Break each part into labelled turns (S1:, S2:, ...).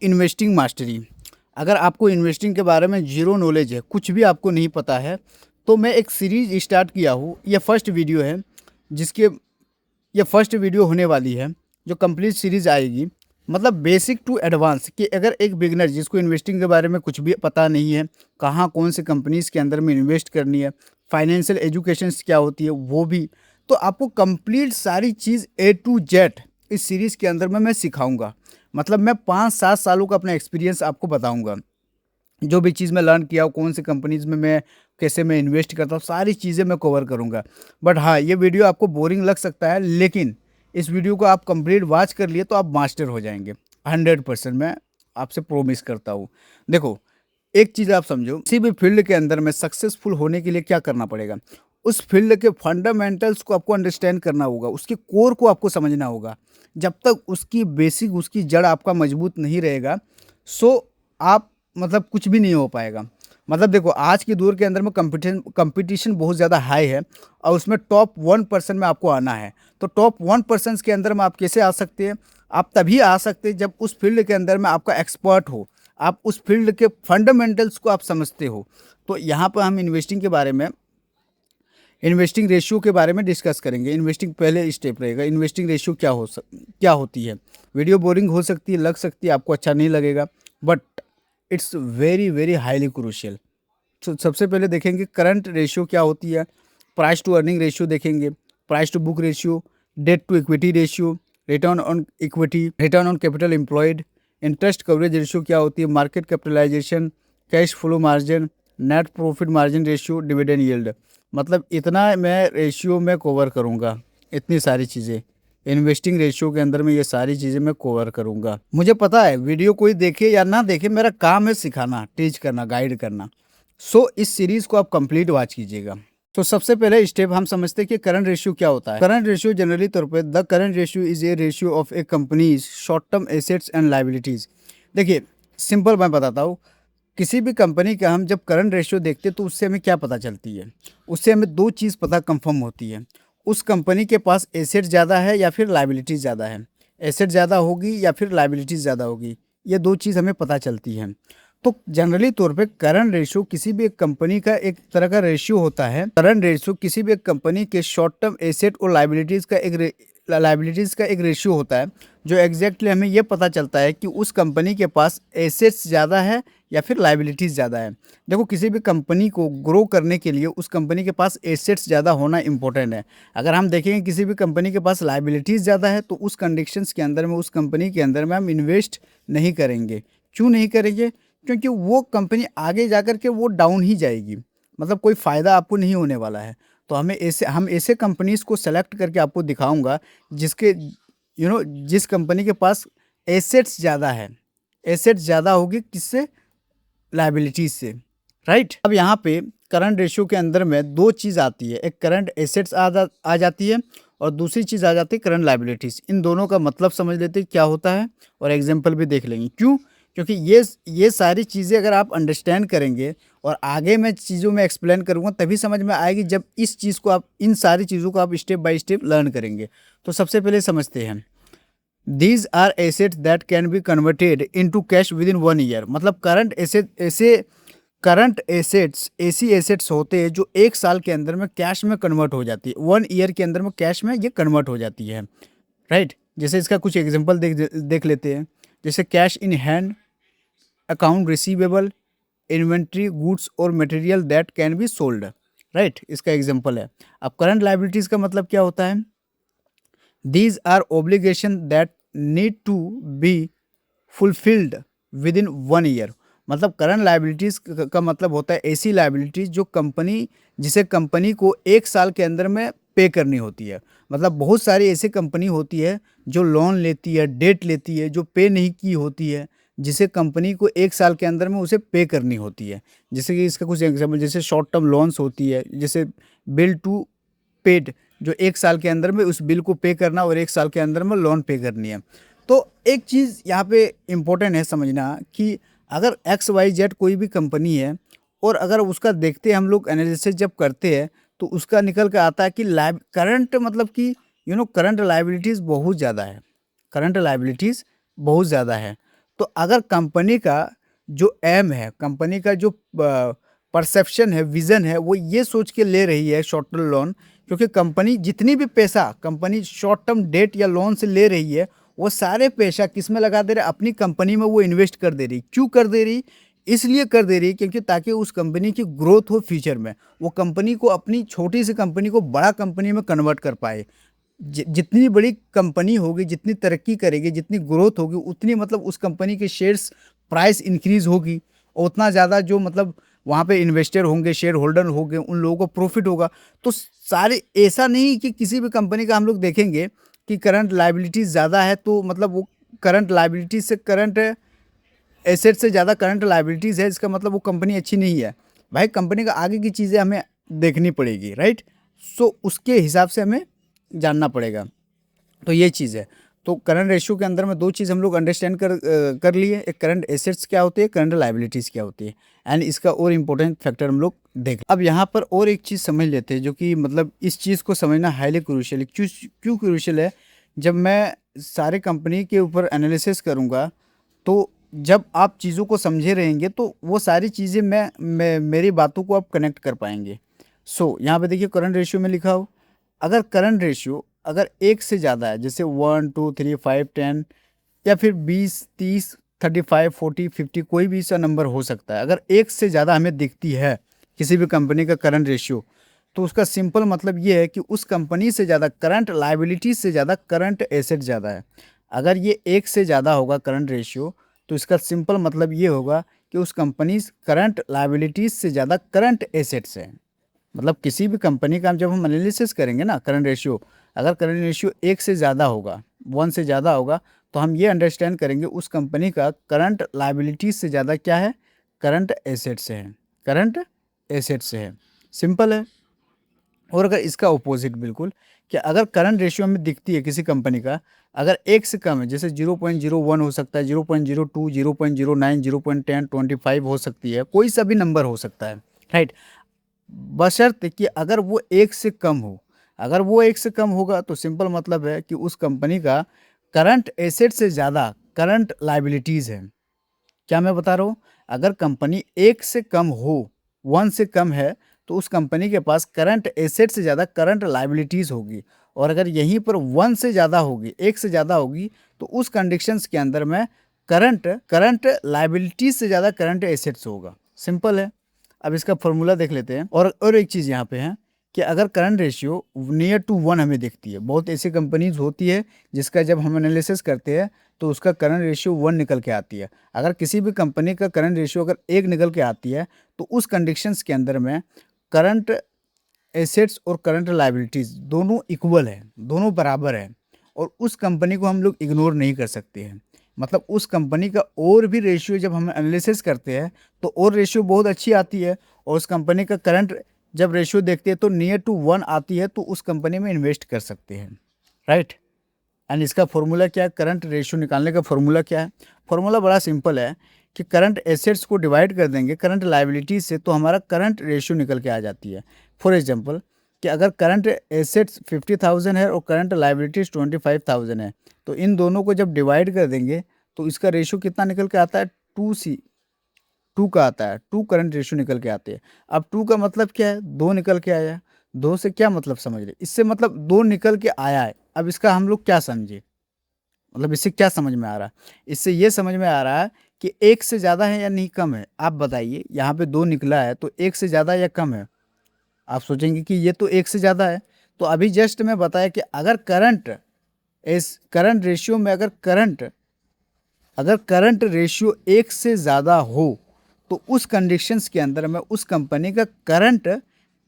S1: Investing mastery. अगर आपको investing के बारे में ज़ीरो नॉलेज है, कुछ भी आपको नहीं पता है, तो मैं एक सीरीज़ स्टार्ट किया हूँ। ये फर्स्ट वीडियो है, जिसके ये फर्स्ट वीडियो होने वाली है, जो कंप्लीट सीरीज़ आएगी। मतलब बेसिक टू एडवांस, कि अगर एक बिगिनर जिसको इन्वेस्टिंग के बारे में कुछ भी पता नहीं है, कहाँ कौन से कंपनीज़ के अंदर में इन्वेस्ट करनी है, फाइनेंशियल एजुकेशंस क्या होती है वो भी, तो आपको कंप्लीट सारी चीज़ ए टू जेड इस सीरीज़ के अंदर में मैं सिखाऊंगा। मतलब मैं 5-7 सालों का अपना एक्सपीरियंस आपको बताऊंगा। जो भी चीज़ मैं लर्न किया हूँ, कौन सी कंपनीज़ में मैं कैसे मैं इन्वेस्ट करता हूँ, सारी चीज़ें मैं कवर करूँगा। बट हाँ, ये वीडियो आपको बोरिंग लग सकता है, लेकिन इस वीडियो को आप कंप्लीट वॉच कर लिए तो आप मास्टर हो जाएंगे 100%। मैं आपसे प्रोमिस करता हूँ। देखो, एक चीज़ आप समझो, किसी भी फील्ड के अंदर में सक्सेसफुल होने के लिए क्या करना पड़ेगा, उस फील्ड के फंडामेंटल्स को आपको अंडरस्टैंड करना होगा, उसके कोर को आपको समझना होगा। जब तक उसकी बेसिक, उसकी जड़ आपका मजबूत नहीं रहेगा, सो आप मतलब कुछ भी नहीं हो पाएगा। मतलब देखो, आज के दौर के अंदर में कंपटीशन बहुत ज़्यादा हाई है, और उसमें टॉप 1% में आपको आना है। तो टॉप 1% के अंदर में आप कैसे आ सकते हैं? आप तभी आ सकते हैं जब उस फील्ड के अंदर में आपका एक्सपर्ट हो, आप उस फील्ड के फंडामेंटल्स को आप समझते हो। तो यहाँ पर हम इन्वेस्टिंग रेशियो के बारे में डिस्कस करेंगे। इन्वेस्टिंग पहले स्टेप रहेगा, इन्वेस्टिंग रेशियो क्या होती है। वीडियो बोरिंग हो सकती है, लग सकती है, आपको अच्छा नहीं लगेगा, but it's very very highly crucial. तो सबसे पहले देखेंगे करंट रेशियो क्या होती है, प्राइस टू अर्निंग रेशियो देखेंगे, price to book ratio, debt to equity ratio, return on equity, return on capital employed, interest coverage ratio क्या होती है, market capitalisation, cash flow margin, net profit margin ratio, dividend yield. मतलब इतना मैं ratio में cover करूँगा, इतनी सारी चीज़ें इन्वेस्टिंग रेशियो के अंदर में, ये सारी चीज़ें मैं कवर करूँगा। मुझे पता है वीडियो कोई देखे या ना देखे, मेरा काम है सिखाना, टीच करना, गाइड करना। सो इस सीरीज़ को आप कंप्लीट वॉच कीजिएगा। तो सबसे पहले स्टेप हम समझते हैं कि करंट रेशियो क्या होता है। करंट रेशियो जनरली तौर पे, the current ratio is a ratio of A companies short term assets and liabilities. देखिए, सिंपल मैं बताता हूँ। किसी भी कंपनी का हम जब करंट रेशियो देखते हैं तो उससे हमें क्या पता चलती है? उससे हमें दो चीज़ पता कंफर्म होती है। उस कंपनी के पास एसेट ज़्यादा है या फिर लाइबिलिटीज़ ज़्यादा है। एसेट ज़्यादा होगी या फिर लाइबिलिटीज़ ज़्यादा होगी, ये दो चीज़ हमें पता चलती है। तो जनरली तौर पे करंट रेशियो किसी भी एक कंपनी का एक तरह का रेशियो होता है। करंट रेशियो किसी भी एक कंपनी के शॉर्ट टर्म एसेट और लाइबिलिटीज़ का एक रेशियो होता है, जो एग्जैक्टली हमें ये पता चलता है कि उस कंपनी के पास एसेट्स ज़्यादा है या फिर लाइबिलिटीज़ ज़्यादा है। देखो, किसी भी कंपनी को ग्रो करने के लिए उस कंपनी के पास एसेट्स ज़्यादा होना इंपॉर्टेंट है। अगर हम देखेंगे किसी भी कंपनी के पास लाइबिलिटीज़ ज़्यादा है, तो उस कंडीशंस के अंदर में, उस कंपनी के अंदर में हम इन्वेस्ट नहीं करेंगे। क्यों नहीं करेंगे? क्योंकि वो कंपनी आगे जाकर के वो डाउन ही जाएगी। मतलब कोई फ़ायदा आपको नहीं होने वाला है। तो हम ऐसे कंपनीज़ को सेलेक्ट करके आपको दिखाऊँगा, जिसके जिस कंपनी के पास एसेट्स ज़्यादा है। एसेट्स ज़्यादा होगी किससे? लायबिलिटीज़ से, राइट? अब यहाँ पे करंट रेशियो के अंदर में दो चीज़ आती है, एक करंट एसेट्स आ जाती है, और दूसरी चीज़ आ जाती है करंट लायबिलिटीज़। इन दोनों का मतलब समझ लेते हैं क्या होता है, और एग्जाम्पल भी देख लेंगे। क्यों? क्योंकि ये सारी चीज़ें अगर आप अंडरस्टैंड करेंगे, और आगे मैं चीज़ों में एक्सप्लेन करूँगा, तभी समझ में आएगी, जब इन सारी चीज़ों को आप स्टेप बाय स्टेप लर्न करेंगे। तो सबसे पहले समझते हैं, these are assets that can be converted into cash within 1 year. मतलब करंट एसेट्स ऐसी एसेट्स होते हैं जो 1 साल के अंदर में कैश में कन्वर्ट हो जाती है। 1 ईयर के अंदर में कैश में ये कन्वर्ट हो जाती है, राइट? जैसे इसका कुछ एग्जांपल देख लेते हैं। जैसे cash in hand, account receivable, inventory, goods और material that can be sold, right? इसका एग्जांपल है। अब करंट लायबिलिटीज़ का मतलब क्या होता है? These are obligations that need to be fulfilled within 1 year। मतलब करंट लायबिलिटीज का मतलब होता है ऐसी लायबिलिटीज जिसे कंपनी को 1 साल के अंदर में पे करनी होती है। मतलब बहुत सारी ऐसी कंपनी होती है जो लोन लेती है, डेट लेती है, जो पे नहीं की होती है, जिसे कंपनी को 1 साल के अंदर में उसे पे करनी होती है। जैसे कि इसका कुछ एग्जाम्पल, जैसे शॉर्ट टर्म लोन्स होती है, जैसे बिल टू पेड, जो 1 साल के अंदर में उस बिल को पे करना, और 1 साल के अंदर में लोन पे करनी है। तो एक चीज़ यहाँ पे इम्पोर्टेंट है समझना, कि अगर XYZ कोई भी कंपनी है, और अगर उसका देखते हैं हम लोग, एनालिसिस जब करते हैं, तो उसका निकल कर आता है कि करंट मतलब कि करंट लायबिलिटीज़ बहुत ज़्यादा है। करंट लायबिलिटीज़ बहुत ज़्यादा है। तो तो अगर कंपनी का जो एम है, कंपनी का जो परसेप्शन है, विज़न है, वो ये सोच के ले रही है शॉर्ट टर्म लोन, क्योंकि कंपनी जितनी भी पैसा कंपनी शॉर्ट टर्म डेट या लोन से ले रही है, वो सारे पैसा किस में लगा दे रहे, अपनी कंपनी में वो इन्वेस्ट कर दे रही। क्यों कर दे रही? इसलिए कर दे रही क्योंकि ताकि उस कंपनी की ग्रोथ हो फ्यूचर में, वो कंपनी को, अपनी छोटी सी कंपनी को बड़ा कंपनी में कन्वर्ट कर पाए। जितनी बड़ी कंपनी होगी, जितनी तरक्की करेगी, जितनी ग्रोथ होगी, उतनी मतलब उस कंपनी के शेयर्स प्राइस इंक्रीज होगी, और उतना ज़्यादा जो मतलब वहाँ पे इन्वेस्टर होंगे, शेयर होल्डर होंगे, उन लोगों को प्रॉफिट होगा। तो सारे, ऐसा नहीं कि किसी भी कंपनी का हम लोग देखेंगे कि करंट लायबिलिटीज़ ज़्यादा है तो मतलब वो करंट लायबिलिटीज से, करंट एसेट से ज़्यादा करंट लायबिलिटीज़ है, इसका मतलब वो कंपनी अच्छी नहीं है। भाई कंपनी का आगे की चीज़ें हमें देखनी पड़ेगी, राइट। सो उसके हिसाब से हमें जानना पड़ेगा। तो ये चीज़ है। तो करंट रेशियो के अंदर में दो चीज़ हम लोग अंडरस्टैंड कर लिए, एक करंट एसेट्स क्या होती है, करंट लायबिलिटीज़ क्या होती है, एंड इसका और इम्पोर्टेंट फैक्टर हम लोग देख। अब यहाँ पर और एक चीज़ समझ लेते हैं, जो कि मतलब इस चीज़ को समझना हाईली क्रूशियल है। क्यों क्रूशियल है? जब मैं सारे कंपनी के ऊपर एनालिसिस करूँगा, तो जब आप चीज़ों को समझे रहेंगे तो वो सारी चीज़ें मैं मेरी बातों को आप कनेक्ट कर पाएंगे। सो यहाँ पे देखिए करंट रेशियो में लिखा हो, अगर करंट रेशियो अगर एक से ज़्यादा है, जैसे 1 2 3 5 10 या फिर 20 30 35 40 50, कोई भी सा नंबर हो सकता है, अगर एक से ज़्यादा हमें दिखती है किसी भी कंपनी का करंट रेशियो, तो उसका सिंपल मतलब ये है कि उस कंपनी से ज़्यादा करंट लायबिलिटीज से ज़्यादा करंट एसेट ज़्यादा है। अगर ये एक से ज़्यादा होगा करंट रेशियो, तो इसका सिंपल मतलब ये होगा कि उस कंपनी करंट लायबिलिटीज से ज़्यादा करंट एसेट्स है। मतलब किसी भी कंपनी का जब हम एनालिसिस करेंगे ना करंट रेशियो, अगर करंट रेशियो एक से ज़्यादा होगा, 1 से ज़्यादा होगा, तो हम ये अंडरस्टैंड करेंगे उस कंपनी का करंट लायबिलिटीज से ज़्यादा क्या है, करंट एसेट से है, करंट एसेट से है। सिंपल है। और अगर इसका अपोजिट बिल्कुल, कि अगर करंट रेशियो हमें दिखती है किसी कंपनी का, अगर एक से कम है, जैसे 0.01 हो सकता है, 0.02, 0.09, 0.10, 25 हो सकती है, कोई सा भी नंबर हो सकता है, राइट। बशर्ते कि अगर वो एक से कम हो, अगर वो एक से कम होगा तो सिंपल मतलब है कि उस कंपनी का करंट एसेट से ज़्यादा करंट लायबिलिटीज़ है। क्या मैं बता रहा हूँ? अगर कंपनी एक से कम हो, 1 से कम है, तो उस कंपनी के पास करंट एसेट से ज़्यादा करंट लायबिलिटीज़ होगी, और अगर यहीं पर 1 से ज़्यादा होगी, एक से ज़्यादा होगी, तो उस कंडीशंस के अंदर में करंट करंट लायबिलिटीज़ से ज़्यादा करंट एसेट्स होगा। सिंपल है। अब इसका फॉर्मूला देख लेते हैं। और एक चीज़ यहाँ पे है कि अगर करंट रेशियो नियर टू 1 हमें दिखती है, बहुत ऐसी कंपनीज होती है जिसका जब हम एनालिसिस करते हैं तो उसका करंट रेशियो 1 निकल के आती है। अगर किसी भी कंपनी का करंट रेशियो अगर 1 निकल के आती है, तो उस कंडीशंस के अंदर में करंट एसेट्स और करंट लायबिलिटीज़ दोनों इक्वल है, दोनों बराबर है, और उस कंपनी को हम लोग इग्नोर नहीं कर सकते हैं। मतलब उस कंपनी का और भी रेशियो जब हम एनालिसिस करते हैं तो और रेशियो बहुत अच्छी आती है, और उस कंपनी का करंट जब रेशियो देखते हैं तो नियर टू 1 आती है, तो उस कंपनी में इन्वेस्ट कर सकते हैं, राइट। एंड इसका फॉर्मूला क्या है, करंट रेशियो निकालने का फॉर्मूला क्या है? फॉर्मूला बड़ा सिंपल है कि करंट एसेट्स को डिवाइड कर देंगे करंट लायबिलिटीज से, तो हमारा करंट रेशियो निकल के आ जाती है। फॉर एग्जांपल कि अगर करंट एसेट्स 50,000 है और करंट लायबिलिटीज 25,000 है, तो इन दोनों को जब डिवाइड कर देंगे तो इसका रेशियो कितना निकल के आता है, 2 का आता है, 2 करंट रेशियो निकल के आते हैं। अब 2 का मतलब क्या है, 2 निकल के आया। 2 से क्या मतलब समझ रहे, इससे मतलब 2 निकल के आया है। अब इसका हम लोग क्या समझे, मतलब इससे क्या समझ में आ रहा है? इससे ये समझ में आ रहा है कि एक से ज़्यादा है या नहीं कम है। आप बताइए, यहाँ पे 2 निकला है तो एक से ज़्यादा या कम है? आप सोचेंगे कि ये तो एक से ज़्यादा है। तो अभी जस्ट मैं बताया कि अगर करंट रेशियो में अगर करंट रेशियो एक से ज़्यादा हो, तो उस कंडीशंस के अंदर में उस कंपनी का करंट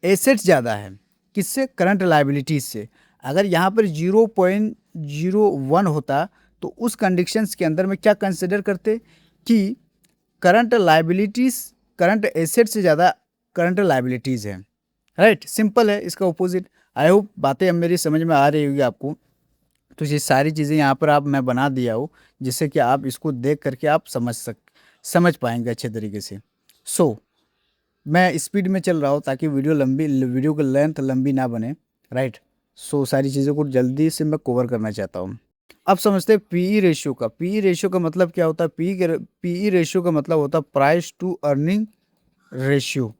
S1: एसेट ज़्यादा है, किससे, करंट लायबिलिटीज से। अगर यहाँ पर 0.01 होता, तो उस कंडीशंस के अंदर में क्या कंसिडर करते कि करंट लायबिलिटीज करंट एसेट से ज़्यादा करंट लायबिलिटीज़ है, राइट। सिंपल है इसका ऑपोजिट। आई होप बातें अब मेरी समझ में आ रही होगी आपको। तो ये सारी चीज़ें यहाँ पर आप मैं बना दिया हूँ, जिससे कि आप इसको देख करके आप समझ पाएंगे अच्छे तरीके से। सो मैं स्पीड में चल रहा हूँ ताकि वीडियो की लेंथ लंबी ना बने, राइट। सो सारी चीज़ों को जल्दी से मैं कवर करना चाहता हूँ। अब समझते हैं पीई रेशियो का। पीई रेशियो का मतलब क्या होता है? पीई रेशियो का मतलब होता है प्राइस टू अर्निंग रेशियो।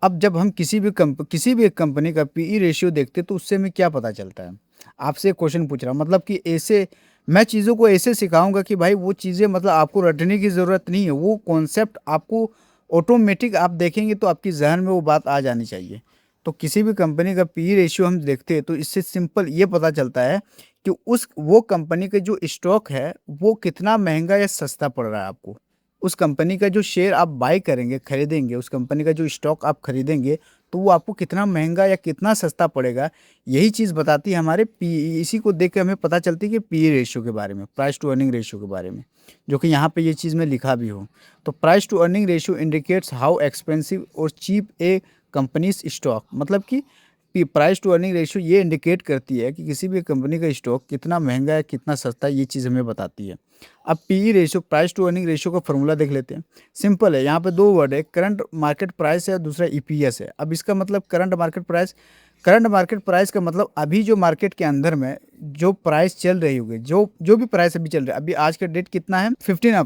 S1: अब जब हम किसी भी एक कंपनी का पीई रेशियो देखते हैं तो उससे हमें क्या पता चलता है? आपसे एक क्वेश्चन पूछ रहा हूँ, मतलब कि ऐसे मैं चीज़ों को ऐसे सिखाऊँगा कि भाई वो चीज़ें मतलब आपको रटने की ज़रूरत नहीं है, वो कॉन्सेप्ट आपको ऑटोमेटिक आप देखेंगे तो आपकी ज़हन में वो बात आ जानी चाहिए। तो किसी भी कंपनी का पीई रेशियो हम देखते हैं तो इससे सिंपल ये पता चलता है कि उस वो कंपनी का जो स्टॉक है, वो कितना महँगा या सस्ता पड़ रहा है आपको। उस कंपनी का जो शेयर आप बाय करेंगे, खरीदेंगे, उस कंपनी का जो स्टॉक आप खरीदेंगे, तो वो आपको कितना महँगा या कितना सस्ता पड़ेगा, यही चीज़ बताती है हमारे पीई। इसी को देख के हमें पता चलती है कि पीई रेशियो के बारे में, प्राइस टू अर्निंग रेशियो के बारे में, जो कि यहाँ पे ये चीज़ मैं लिखा भी हूँ। तो price to earning ratio indicates how expensive और चीप ए कंपनीज़ स्टॉक, मतलब कि प्राइस टू अर्निंग रेशियो ये इंडिकेट करती है कि किसी भी कंपनी का स्टॉक कितना महँगा है, कितना सस्ता है, ये चीज़ हमें बताती है। अब PE ratio, price to earning ratio का फ़ॉर्मूला देख लेते हैं। सिंपल है, यहाँ पे 2 वर्ड है, करंट मार्केट प्राइस है, दूसरा ईपीएस है। अब इसका मतलब करंट मार्केट प्राइस का मतलब अभी जो मार्केट के अंदर में जो प्राइस चल रही होगी, जो भी प्राइस अभी चल रहा है, अभी आज का डेट कितना है? 15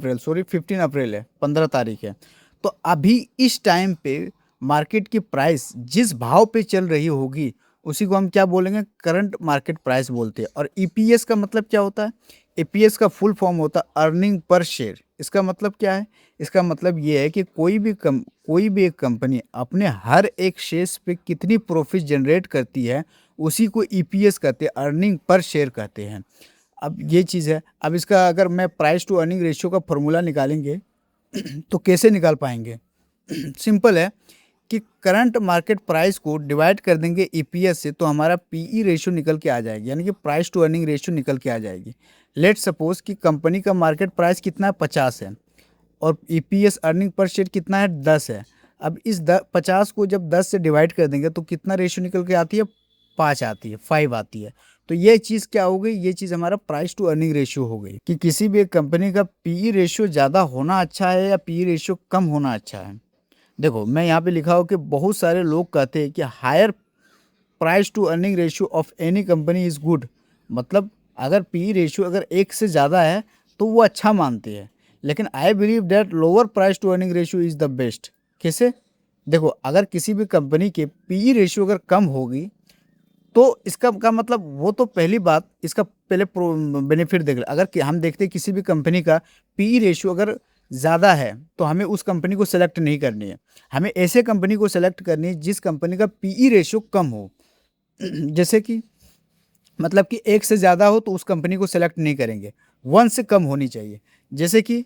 S1: अप्रैल है, 15 तारीख है। तो अभी इस टाइम पे मार्केट की प्राइस जिस भाव पे चल रही होगी, उसी को हम क्या बोलेंगे? करंट मार्केट प्राइस बोलते हैं। और ईपीएस का मतलब क्या होता है? ईपीएस का फुल फॉर्म होता है अर्निंग पर शेयर। इसका मतलब क्या है? इसका मतलब ये है कि कोई भी एक कंपनी अपने हर एक शेयर्स पे कितनी प्रॉफिट जनरेट करती है, उसी को ईपीएस कहते हैं, अर्निंग पर शेयर कहते हैं। अब ये चीज़ है। अब इसका अगर मैं प्राइस टू अर्निंग रेशियो का फॉर्मूला निकालेंगे तो कैसे निकाल पाएँगे? सिंपल है कि करंट मार्केट प्राइस को डिवाइड कर देंगे ईपीएस से, तो हमारा पीई रेशियो निकल के आ जाएगी, यानी कि प्राइस टू अर्निंग रेशियो निकल के आ जाएगी। लेट्स सपोज कि कंपनी का मार्केट प्राइस कितना है? 50 है, और ईपीएस अर्निंग पर शेयर कितना है? 10 है। अब इस 50 को जब 10 से डिवाइड कर देंगे तो कितना रेशियो निकल के आती है? 5 आती है, 5 आती है। तो ये चीज़ क्या हो गई? ये चीज़ हमारा प्राइस टू अर्निंग रेशियो हो गई कि किसी भी एक कंपनी का पीई रेशियो ज़्यादा होना अच्छा है या पीई रेशियो कम होना अच्छा है। देखो, मैं यहाँ पे लिखा हो कि बहुत सारे लोग कहते हैं कि higher price to earning ratio of any company is good, मतलब अगर पी रेशियो अगर 1 से ज़्यादा है तो वो अच्छा मानते हैं। लेकिन I believe that lower price to earning ratio is the best. कैसे? देखो, अगर किसी भी कंपनी के पी रेशियो अगर कम होगी तो इसका का मतलब वो तो पहली बात, इसका पहले बेनिफिट देख ले। अगर हम देखते हैं किसी भी कंपनी का पी रेशियो अगर ज़्यादा है तो हमें उस कंपनी को सेलेक्ट नहीं करनी है। हमें ऐसे कंपनी को सेलेक्ट करनी है जिस कंपनी का पीई रेशियो कम हो। जैसे कि मतलब कि 1 से ज़्यादा हो तो उस कंपनी को सेलेक्ट नहीं करेंगे, 1 से कम होनी चाहिए। जैसे कि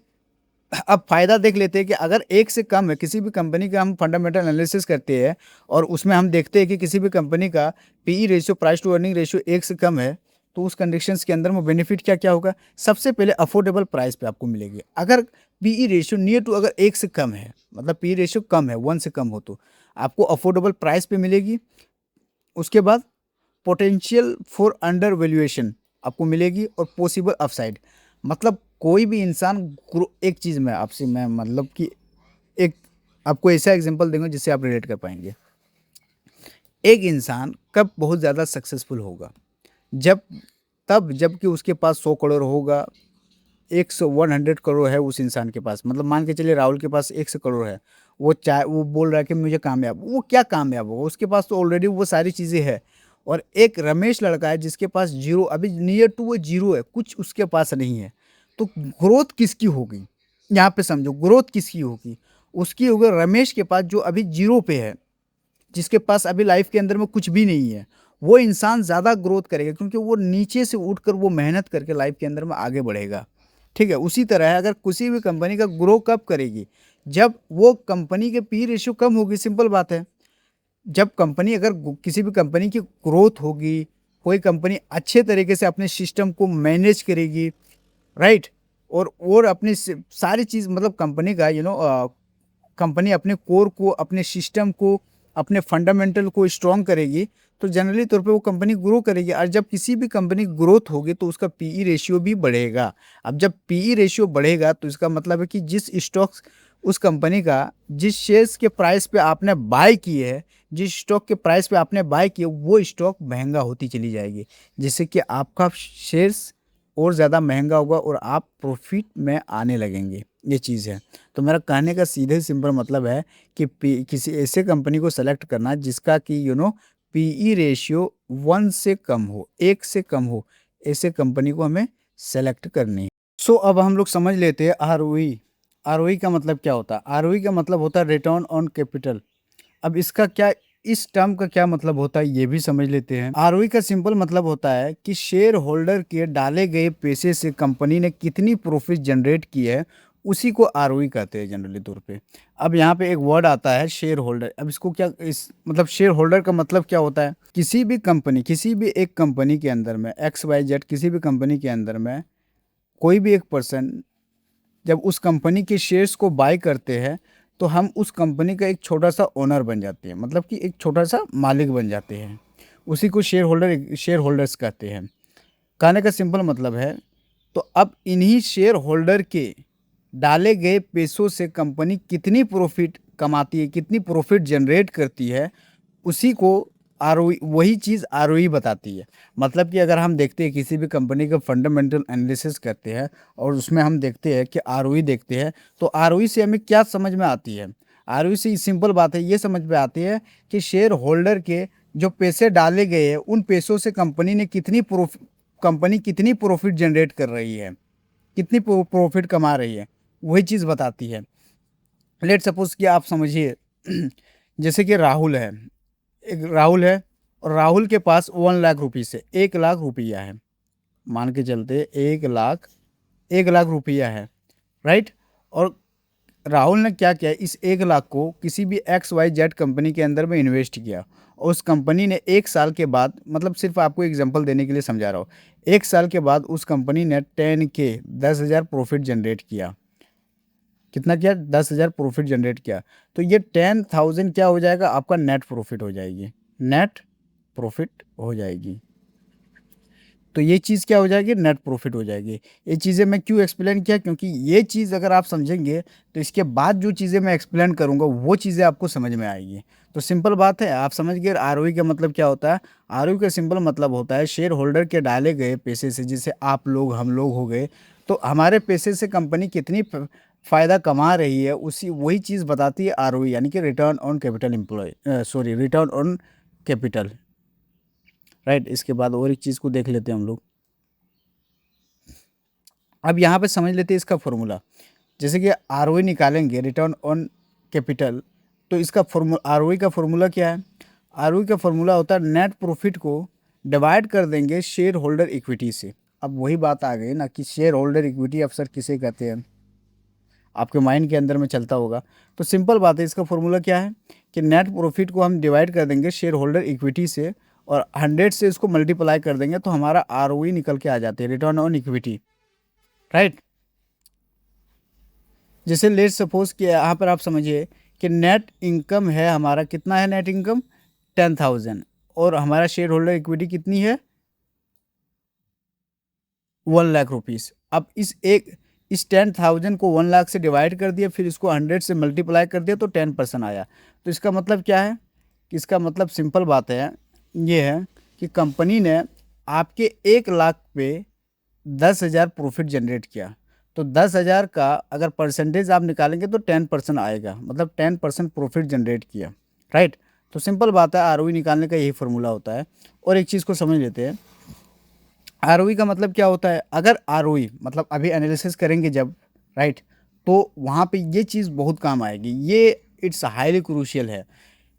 S1: अब फ़ायदा देख लेते हैं कि अगर 1 से कम है, किसी भी कंपनी का हम फंडामेंटल एनालिसिस करते हैं और उसमें हम देखते हैं कि किसी भी कंपनी का PE ratio, price to earning ratio 1 से कम है, तो उस कंडीशंस के अंदर में बेनिफिट क्या-क्या होगा? सबसे पहले अफोर्डेबल प्राइस पे आपको मिलेगी। अगर पीई रेशियो नियर टू अगर 1 से कम है, मतलब पीई रेशियो कम है, 1 से कम हो तो आपको अफोर्डेबल प्राइस पे मिलेगी। उसके बाद पोटेंशियल फॉर अंडर वैल्यूएशन आपको मिलेगी और पॉसिबल अपसाइड, मतलब कोई भी इंसान एक चीज़ में आपसे मैं मतलब कि एक आपको ऐसा एग्जांपल दूंगा जिससे आप रिलेट कर पाएंगे। एक इंसान कब बहुत ज़्यादा सक्सेसफुल होगा? जब तब जब कि उसके पास 100 करोड़ होगा, 100 करोड़ है उस इंसान के पास, मतलब मान के चलिए राहुल के पास 100 करोड़ है। वो बोल रहा है कि मुझे कामयाब, वो क्या कामयाब होगा? उसके पास तो ऑलरेडी वो सारी चीज़ें है। और एक रमेश लड़का है जिसके पास जीरो, अभी नियर टू वो जीरो है, कुछ उसके पास नहीं है। तो ग्रोथ किसकी होगी? यहाँ पे समझो, ग्रोथ किसकी होगी? उसकी होगी रमेश के पास जो अभी जीरो पे है, जिसके पास अभी लाइफ के अंदर में कुछ भी नहीं है। वो इंसान ज़्यादा ग्रोथ करेगा क्योंकि वो नीचे से उठकर वो मेहनत करके लाइफ के अंदर में आगे बढ़ेगा। ठीक है, उसी तरह है, अगर किसी भी कंपनी का ग्रो कब करेगी? जब वो कंपनी के पी रेशियो कम होगी, सिंपल बात है। जब कंपनी अगर किसी भी कंपनी की ग्रोथ होगी, कोई कंपनी अच्छे तरीके से अपने सिस्टम को मैनेज करेगी, राइट, और अपनी सारी चीज़ मतलब कंपनी का कंपनी अपने कोर को, अपने सिस्टम को, अपने फंडामेंटल को स्ट्रॉन्ग करेगी, तो जनरली तौर पे वो कंपनी ग्रो करेगी। और जब किसी भी कंपनी ग्रोथ होगी तो उसका पीई रेशियो भी बढ़ेगा। अब जब पीई रेशियो बढ़ेगा तो इसका मतलब है कि जिस स्टॉक्स उस कंपनी का, जिस शेयर्स के प्राइस पे आपने बाय किए है, जिस स्टॉक के प्राइस पे आपने बाय किए, वो स्टॉक महंगा होती चली जाएगी, जिससे कि आपका शेयर्स और ज़्यादा महंगा होगा और आप प्रॉफिट में आने लगेंगे, ये चीज़ है। तो मेरा कहने का सीधे सिंपल मतलब है कि किसी ऐसे कंपनी को सेलेक्ट करना जिसका कि पीई रेशियो 1 से कम हो, 1 से कम हो, ऐसे कंपनी को हमें सेलेक्ट करनी है। सो अब हम लोग समझ लेते हैं आरओई। आरओई का मतलब क्या होता है? आरओई का मतलब होता है रिटर्न ऑन कैपिटल। अब इसका क्या, इस टर्म का क्या मतलब होता है ये भी समझ लेते हैं। आरओई का सिंपल मतलब होता है कि शेयर होल्डर के डाले गए पैसे से कंपनी ने कितनी प्रॉफिट जनरेट की है, उसी को आरओई कहते हैं जनरली तौर पे। अब यहाँ पे एक वर्ड आता है शेयर होल्डर। अब इसको क्या, इस मतलब शेयर होल्डर का मतलब क्या होता है? किसी भी कंपनी, किसी भी एक कंपनी के अंदर में XYZ, किसी भी कंपनी के अंदर में कोई भी एक पर्सन जब उस कंपनी के शेयर्स को बाय करते हैं तो हम उस कंपनी का एक छोटा सा ओनर बन जाते हैं, मतलब कि एक छोटा सा मालिक बन जाते हैं। उसी को शेयर होल्डर्स कहते हैं। कहने का सिंपल मतलब है, तो अब इन्हीं शेयर होल्डर के डाले गए पैसों से कंपनी कितनी प्रॉफिट कमाती है, कितनी प्रॉफिट जनरेट करती है, उसी को आरओई, वही चीज़ आरओई बताती है। मतलब कि अगर हम देखते हैं किसी भी कंपनी का फंडामेंटल एनालिसिस करते हैं और उसमें हम देखते हैं कि आरओई देखते हैं, तो आरओई से हमें क्या समझ में आती है? आरओई से सिंपल बात है, ये समझ में आती है कि शेयर होल्डर के जो पैसे डाले गए हैं उन पैसों से कंपनी कितनी प्रॉफिट जनरेट कर रही है, कितनी प्रॉफिट कमा रही है, वही चीज़ बताती है। लेट सपोज कि आप समझिए जैसे कि राहुल है, एक राहुल है और राहुल के पास 1 लाख रुपीस है, 1 लाख रुपया है, मान के चलते 1 लाख है, राइट। और राहुल ने क्या किया, इस 1 लाख को किसी भी XYZ कंपनी के अंदर में इन्वेस्ट किया और उस कंपनी ने 1 साल के बाद, मतलब सिर्फ आपको एग्जांपल देने के लिए समझा रहा हूँ, 1 साल के बाद उस कंपनी ने 10,000 प्रॉफिट जनरेट किया। कितना किया? 10,000 प्रॉफिट जनरेट किया। तो ये 10,000 क्या हो जाएगा? आपका नेट प्रॉफिट हो जाएगी, नेट प्रॉफिट हो जाएगी। तो ये चीज़ क्या हो जाएगी? नेट प्रॉफिट हो जाएगी। ये चीज़ें मैं क्यों एक्सप्लेन किया? क्योंकि ये चीज़ अगर आप समझेंगे तो इसके बाद जो चीज़ें मैं एक्सप्लेन करूँगा वो चीज़ें आपको समझ में आएगी। तो सिंपल बात है, आप समझ गए आरओई का मतलब क्या होता है। आरओई का सिंपल मतलब होता है शेयर होल्डर के डाले गए पैसे से, जैसे आप लोग हम लोग हो गए, तो हमारे पैसे से कंपनी कितनी फ़ायदा कमा रही है, उसी वही चीज़ बताती है आरओई, यानी कि return on capital return on capital, right. इसके बाद और एक चीज़ को देख लेते हैं हम लोग। अब यहाँ पे समझ लेते हैं इसका फॉर्मूला। जैसे कि आरओई निकालेंगे, रिटर्न ऑन कैपिटल, तो इसका फॉर्मूला, आरओई का फॉर्मूला क्या है? आरओई का फॉर्मूला होता है नेट प्रॉफिट को डिवाइड कर देंगे शेयर होल्डर इक्विटी से। अब वही बात आ गई ना कि शेयर होल्डर इक्विटी अक्सर किसे कहते हैं, आपके माइंड के अंदर में चलता होगा। तो सिंपल बात है, इसका फॉर्मूला क्या है कि नेट प्रॉफिट को हम डिवाइड कर देंगे शेयर होल्डर इक्विटी से और 100 से इसको मल्टीप्लाई कर देंगे तो हमारा आरओई निकल के आ जाती है, रिटर्न ऑन इक्विटी, राइट। जैसे लेट सपोज कि यहाँ पर आप समझिए कि नेट इनकम है हमारा, कितना है नेट इनकम? 10,000, और हमारा शेयर होल्डर इक्विटी कितनी है? 1 लाख रुपीस। अब इस 10,000 को 1 लाख से डिवाइड कर दिया, फिर इसको 100 से मल्टीप्लाई कर दिया तो 10% आया। तो इसका मतलब क्या है? इसका मतलब सिंपल बात है, ये है कि कंपनी ने आपके 1 लाख पे 10,000 प्रॉफिट जनरेट किया। तो 10,000 का अगर परसेंटेज आप निकालेंगे तो 10% आएगा, मतलब 10% प्रॉफिट जनरेट किया, राइट। तो सिंपल बात है, आरओई निकालने का यही फॉर्मूला होता है। और एक चीज़ को समझ लेते हैं, आरओई का मतलब क्या होता है। अगर आरओई मतलब अभी एनालिसिस करेंगे जब, राइट, तो वहाँ पे ये चीज़ बहुत काम आएगी। ये इट्स हाईली क्रूशियल है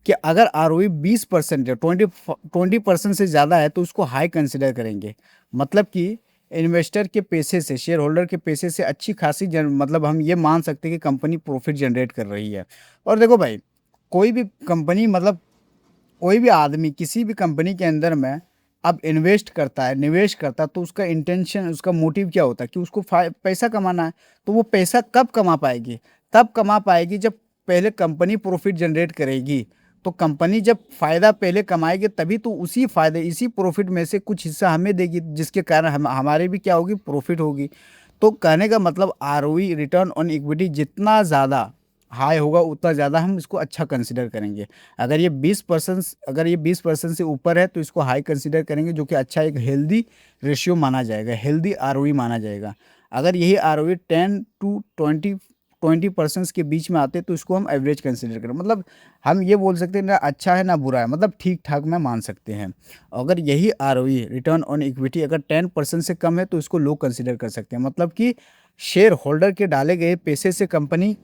S1: कि अगर आरओई 20% है, 20% से ज़्यादा है तो उसको हाई कंसिडर करेंगे। मतलब कि इन्वेस्टर के पैसे से, शेयर होल्डर के पैसे से अच्छी खासी मतलब हम ये मान सकते हैं कि कंपनी प्रॉफिट जनरेट कर रही है। और देखो भाई, कोई भी कंपनी, मतलब कोई भी आदमी किसी भी कंपनी के अंदर में अब इन्वेस्ट करता है, निवेश करता है, तो उसका इंटेंशन, उसका मोटिव क्या होता है कि उसको पैसा कमाना है। तो वो पैसा कब कमा पाएगी? तब कमा पाएगी जब पहले कंपनी प्रॉफिट जनरेट करेगी। तो कंपनी जब फ़ायदा पहले कमाएगी तभी तो उसी फ़ायदे, इसी प्रॉफिट में से कुछ हिस्सा हमें देगी, जिसके कारण हमारे भी क्या होगी? प्रॉफिट होगी। तो कहने का मतलब आरओई, रिटर्न ऑन इक्विटी, जितना ज़्यादा हाई होगा उतना ज़्यादा हम इसको अच्छा कंसिडर करेंगे। अगर ये 20% से ऊपर है तो इसको हाई कंसिडर करेंगे, जो कि अच्छा एक हेल्दी रेशियो माना जाएगा, हेल्दी आरओई माना जाएगा। अगर यही आरओई 10 टू 20% के बीच में आते तो इसको हम एवरेज कंसिडर करें। मतलब हम ये बोल सकते हैं ना अच्छा है ना बुरा है, मतलब ठीक ठाक में मान सकते हैं। अगर यही आरओई रिटर्न ऑन इक्विटी अगर 10% से कम है तो इसको लो कंसिडर कर सकते हैं। मतलब कि शेयर होल्डर के डाले गए पैसे से कंपनी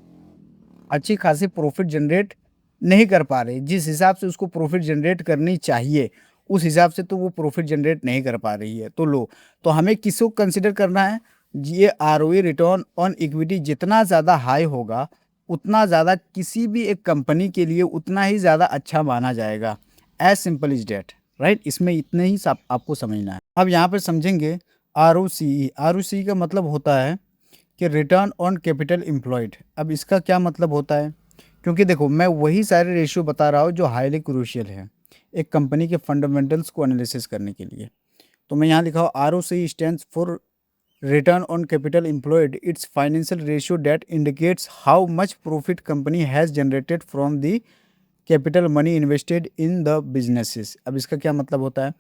S1: अच्छी खासी प्रॉफिट जनरेट नहीं कर पा रही, जिस हिसाब से उसको प्रॉफिट जनरेट करनी चाहिए उस हिसाब से तो वो प्रॉफिट जनरेट नहीं कर पा रही है, तो लो। तो हमें किसको कंसिडर करना है, ये आरओई रिटर्न ऑन इक्विटी जितना ज़्यादा हाई होगा उतना ज़्यादा किसी भी एक कंपनी के लिए उतना ही ज़्यादा अच्छा माना जाएगा। As simple is that, right. इसमें इतने ही आपको समझना है। अब यहाँ पर समझेंगे are O C E. Are O सी ई का मतलब होता है कि रिटर्न ऑन कैपिटल एम्प्लॉयड। अब इसका क्या मतलब होता है, क्योंकि देखो मैं वही सारे रेशियो बता रहा हूँ जो हाईली क्रूशियल है एक कंपनी के फंडामेंटल्स को एनालिसिस करने के लिए। तो मैं यहाँ लिखा हूँ R O C stands for return on capital employed. It's financial ratio that indicates how much profit company has generated from the capital money invested in the businesses. अब इसका क्या मतलब होता है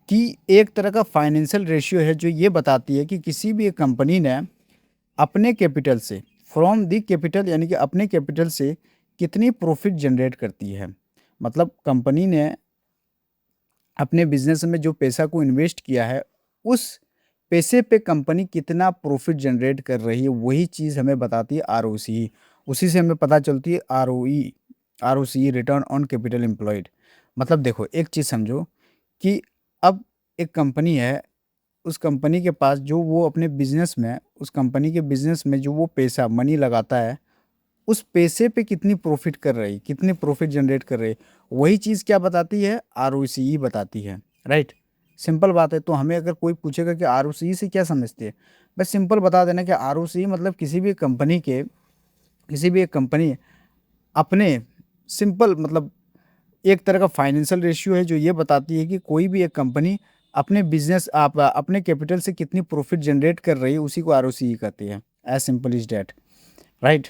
S1: कि एक तरह का फाइनेंशियल रेशियो है जो ये बताती है कि किसी भी एक कंपनी ने अपने कैपिटल से, फ्रॉम दी कैपिटल यानी कि अपने कैपिटल से कितनी प्रॉफिट जनरेट करती है। मतलब कंपनी ने अपने बिजनेस में जो पैसा को इन्वेस्ट किया है उस पैसे पे कंपनी कितना प्रॉफिट जनरेट कर रही है, वही चीज़ हमें बताती है आरओसी। उसी से हमें पता चलती है ROE, ROC return on capital employed. मतलब देखो एक चीज़ समझो कि अब एक कंपनी है, उस कंपनी के पास जो वो अपने बिजनेस में, उस कंपनी के बिजनेस में जो वो पैसा मनी लगाता है उस पैसे पे कितनी प्रॉफिट कर रही, कितनी प्रॉफिट जनरेट कर रही, वही चीज़ क्या बताती है आरओसीई बताती है, राइट। सिंपल बात है। तो हमें अगर कोई पूछेगा कि आरओसीई से क्या समझते हैं, बस सिंपल बता देना कि आरओसीई मतलब किसी भी एक कंपनी अपने, सिंपल मतलब एक तरह का फाइनेंशियल रेशियो है जो ये बताती है कि कोई भी एक कंपनी अपने बिजनेस आप अपने कैपिटल से कितनी प्रॉफिट जनरेट कर रही है, उसी को आरओसीई कहते हैं। As simple is that, right.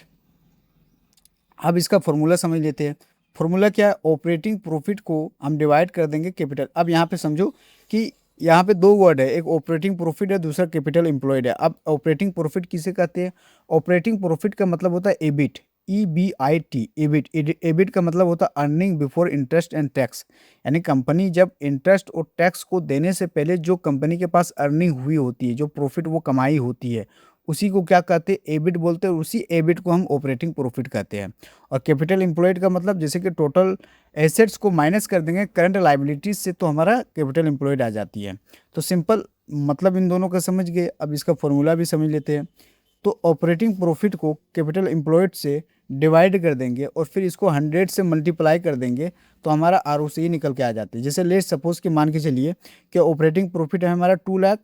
S1: अब इसका फॉर्मूला समझ लेते हैं। फॉर्मूला क्या है, ऑपरेटिंग प्रॉफिट को हम डिवाइड कर देंगे कैपिटल। अब यहाँ पे समझो कि यहाँ पे दो वर्ड है, एक ऑपरेटिंग प्रॉफिट है, दूसरा कैपिटल एम्प्लॉयड है। अब ऑपरेटिंग प्रॉफिट किसे कहते हैं, ऑपरेटिंग प्रॉफिट का मतलब होता है एबिट, EBIT, एबिट। एबिट का मतलब होता है earning before interest and tax. यानी कंपनी जब इंटरेस्ट और टैक्स को देने से पहले जो कंपनी के पास अर्निंग हुई होती है, जो प्रॉफिट वो कमाई होती है, उसी को क्या कहते हैं, एबिट बोलते हैं। उसी एबिट को हम ऑपरेटिंग प्रॉफिट कहते हैं। और कैपिटल एम्प्लॉयड का मतलब जैसे कि टोटल एसेट्स को माइनस कर देंगे करंट लाइबिलिटीज से तो हमारा कैपिटल एम्प्लॉयड आ जाती है। तो सिंपल मतलब इन दोनों का समझ गए। अब इसका फॉर्मूला भी समझ लेते हैं। तो ऑपरेटिंग प्रॉफिट को कैपिटल एम्प्लॉयड से डिवाइड कर देंगे और फिर इसको 100 से मल्टीप्लाई कर देंगे तो हमारा आरओसीई निकल के आ जाती है। जैसे लेट सपोज कि मान के चलिए कि ऑपरेटिंग प्रॉफिट है हमारा 2 लाख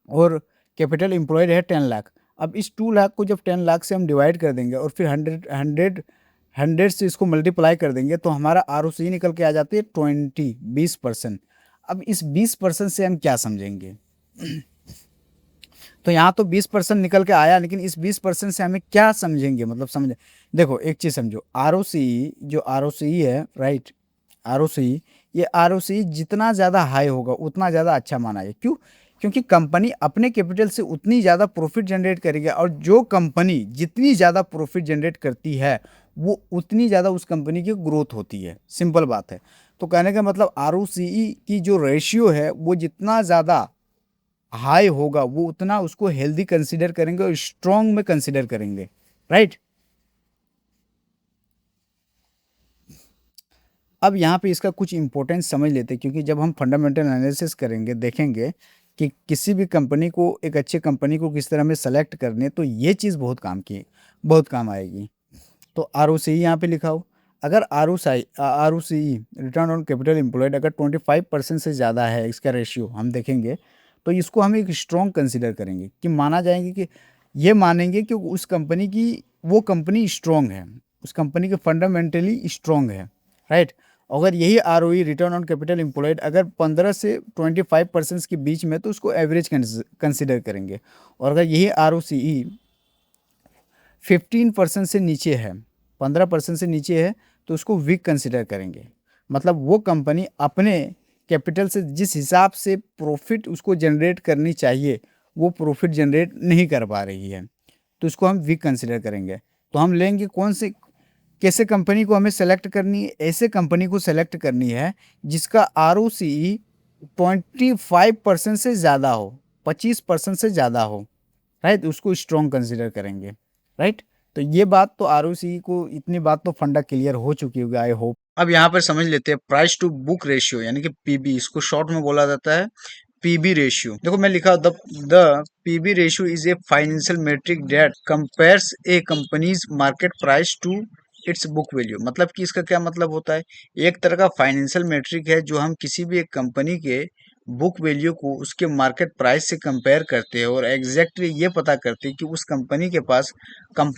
S1: और कैपिटल एम्प्लॉयड है 10 लाख। अब इस 2 लाख को जब 10 लाख से हम डिवाइड कर देंगे और फिर 100 से इसको मल्टीप्लाई कर देंगे तो हमारा आरओसी निकल के आ जाती है 20% अब इस 20% से हम क्या समझेंगे तो यहाँ तो 20% निकल के आया, लेकिन इस 20% से हमें क्या समझेंगे, मतलब समझे। देखो एक चीज़ समझो, आरओसी जो आरओसी है, राइट, आरओसी, ये आरओसी जितना ज़्यादा हाई होगा उतना ज़्यादा अच्छा माना है। क्यों, क्योंकि कंपनी अपने कैपिटल से उतनी ज़्यादा प्रॉफिट जनरेट करेगी और जो कंपनी जितनी ज़्यादा प्रॉफिट जनरेट करती है वो उतनी ज़्यादा उस कंपनी की ग्रोथ होती है। सिंपल बात है। तो कहने का मतलब आरओसीई की जो रेशियो है वो जितना ज़्यादा हाई होगा वो उतना उसको हेल्दी कंसीडर करेंगे और स्ट्रॉन्ग में कंसीडर करेंगे, राइट। अब यहाँ पे इसका कुछ इंपॉर्टेंस समझ लेते हैं, क्योंकि जब हम फंडामेंटल एनालिसिस करेंगे देखेंगे कि किसी भी कंपनी को, एक अच्छे कंपनी को किस तरह में सेलेक्ट करने, तो ये चीज़ बहुत काम आएगी। तो आर ओ सी यहाँ पे लिखा हो, अगर R O C return on capital employed अगर 25% से ज़्यादा है इसका रेशियो हम देखेंगे तो इसको हम एक स्ट्रॉन्ग कंसिडर करेंगे कि माना जाएंगे कि ये मानेंगे कि उस कंपनी की, वो कंपनी स्ट्रॉन्ग है, उस कंपनी के फंडामेंटली स्ट्रॉन्ग है, राइट। अगर यही R O return on capital employed अगर 15 से 25% के बीच में तो उसको एवरेज कंसिडर करेंगे। और अगर यही आर ओ सी 15% से नीचे है, 15% से नीचे है, तो उसको वीक कंसिडर करेंगे। मतलब वो कंपनी अपने कैपिटल से जिस हिसाब से प्रॉफिट उसको जनरेट करनी चाहिए, वो प्रॉफिट जनरेट नहीं कर पा रही है, तो उसको हम वीक कंसिडर करेंगे। तो हम लेंगे कौन से, कैसे कंपनी को हमें सेलेक्ट करनी है, ऐसे कंपनी को सेलेक्ट करनी है जिसका आरओसीई 25% से ज़्यादा हो, 25% से ज़्यादा हो, राइट, उसको स्ट्रॉन्ग कंसिडर करेंगे, राइट। तो ये बात तो आरओसीई को, इतनी बात तो फंडा क्लियर हो चुकी होगी, आई होप। अब यहाँ पर समझ लेते हैं प्राइस टू बुक रेशियो यानी कि पीबी, इसको शॉर्ट में बोला जाता है पीबी रेशियो। देखो मैं लिखा the PB ratio is a financial metric that compares a company's market price to its book value. मतलब कि इसका क्या मतलब होता है, एक तरह का फाइनेंशियल मेट्रिक है जो हम किसी भी एक कंपनी के बुक वैल्यू को उसके मार्केट प्राइस से कंपेयर करते हैं और एग्जैक्टली ये पता करते हैं कि उस कंपनी के पास कम,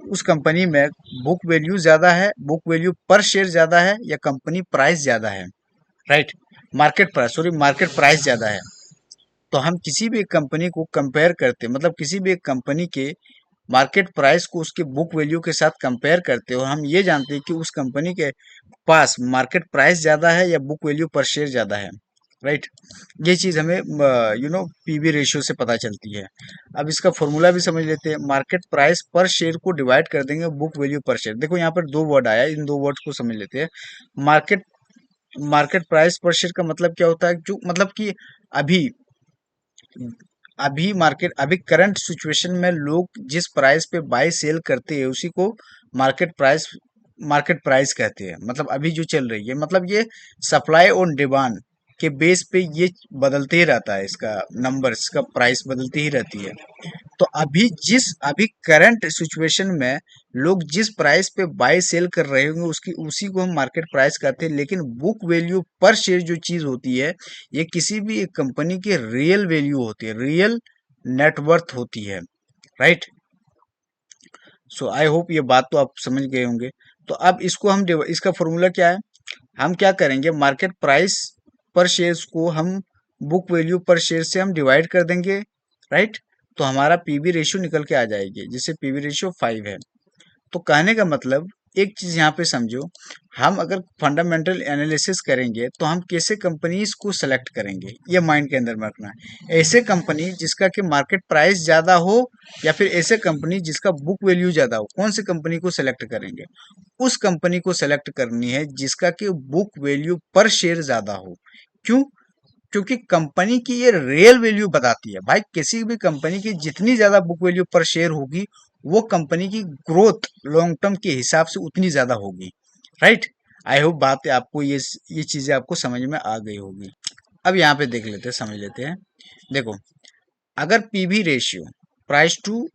S1: उस कंपनी में बुक वैल्यू ज़्यादा है, बुक वैल्यू पर शेयर ज़्यादा है, या कंपनी प्राइस ज़्यादा है, राइट, मार्केट प्राइस ज़्यादा है। तो हम किसी भी एक कंपनी को कंपेयर करते हैं, मतलब किसी भी एक कंपनी के मार्केट प्राइस को उसके बुक वैल्यू के साथ कंपेयर करते हैं और हम ये जानते हैं कि उस कंपनी के पास मार्केट प्राइस ज़्यादा है या बुक वैल्यू पर शेयर ज़्यादा है, राइट। ये चीज़ हमें पीवी रेशियो से पता चलती है। अब इसका फॉर्मूला भी समझ लेते हैं। मार्केट प्राइस पर शेयर को डिवाइड कर देंगे बुक वैल्यू पर शेयर। देखो यहाँ पर दो वर्ड आया, इन दो वर्ड्स को समझ लेते हैं। मार्केट मार्केट प्राइस पर शेयर का मतलब क्या होता है, जो मतलब कि अभी अभी करंट सिचुएशन में लोग जिस प्राइस पे बाय सेल करते हैं उसी को मार्केट प्राइस कहते हैं। मतलब अभी जो चल रही है, मतलब ये सप्लाई और डिमांड के बेस पे ये बदलते ही रहता है, इसका नंबर्स का प्राइस बदलती ही रहती है। तो अभी करंट सिचुएशन में लोग जिस प्राइस पे बाय सेल कर रहे होंगे उसकी उसी को हम मार्केट प्राइस कहते हैं। लेकिन बुक वैल्यू पर शेयर जो चीज होती है, ये किसी भी एक कंपनी की रियल वैल्यू होती है, रियल नेटवर्थ होती है, राइट। सो आई होप ये बात तो आप समझ गए होंगे। तो अब इसको हम इसका फॉर्मूला क्या है, हम क्या करेंगे, मार्केट प्राइस पर शेयर्स को हम बुक वैल्यू पर शेयर से हम डिवाइड कर देंगे, राइट। तो हमारा पीवी रेशियो निकल के आ जाएगी, जिससे पीवी रेशियो 5 है। तो कहने का मतलब एक चीज यहाँ पे समझो, हम अगर फंडामेंटल एनालिसिस करेंगे तो हम कैसे कंपनीज को सेलेक्ट करेंगे, ये माइंड के अंदर में रखना है। ऐसे कंपनी जिसका कि मार्केट प्राइस ज्यादा हो, या फिर ऐसे कंपनी जिसका बुक वैल्यू ज्यादा हो, कौन सी कंपनी को सेलेक्ट करेंगे, उस कंपनी को सेलेक्ट करनी है जिसका कि बुक वैल्यू पर शेयर ज्यादा हो। क्यों? क्योंकि कंपनी की ये रियल वैल्यू बताती है भाई। किसी भी कंपनी की जितनी ज्यादा बुक वैल्यू पर शेयर होगी, वो कंपनी की ग्रोथ लॉन्ग टर्म के हिसाब से उतनी ज्यादा होगी, राइट। आई होप बात आपको ये चीजें आपको समझ में आ गई होगी। अब यहाँ पे देख लेते हैं, समझ लेते हैं। देखो, अगर PV ratio price to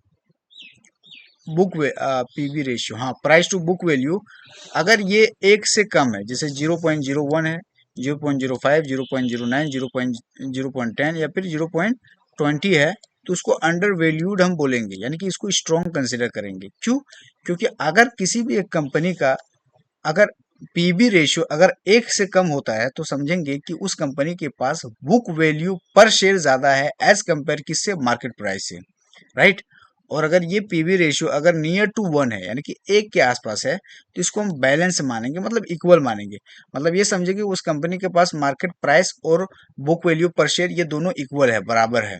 S1: PV ratio, हाँ, प्राइस टू बुक वैल्यू अगर ये 1 से कम है, जैसे 0.01 है, 0.05, 0.09, 0.10 या फिर 0.20 है, तो उसको अंडर वैल्यूड हम बोलेंगे, यानी कि इसको स्ट्रॉन्ग कंसिडर करेंगे। क्यों? क्योंकि अगर किसी भी एक कंपनी का अगर पीबी रेशियो अगर 1 से कम होता है, तो समझेंगे कि उस कंपनी के पास बुक वैल्यू पर शेयर ज्यादा है एज कंपेयर किससे, मार्केट प्राइस से, राइट। और अगर ये पीवी रेशियो अगर नियर टू 1 है, यानी कि 1 के आसपास है, तो इसको हम बैलेंस मानेंगे, मतलब इक्वल मानेंगे। मतलब ये समझे कि उस कंपनी के पास मार्केट प्राइस और बुक वैल्यू पर शेयर ये दोनों इक्वल है, बराबर है।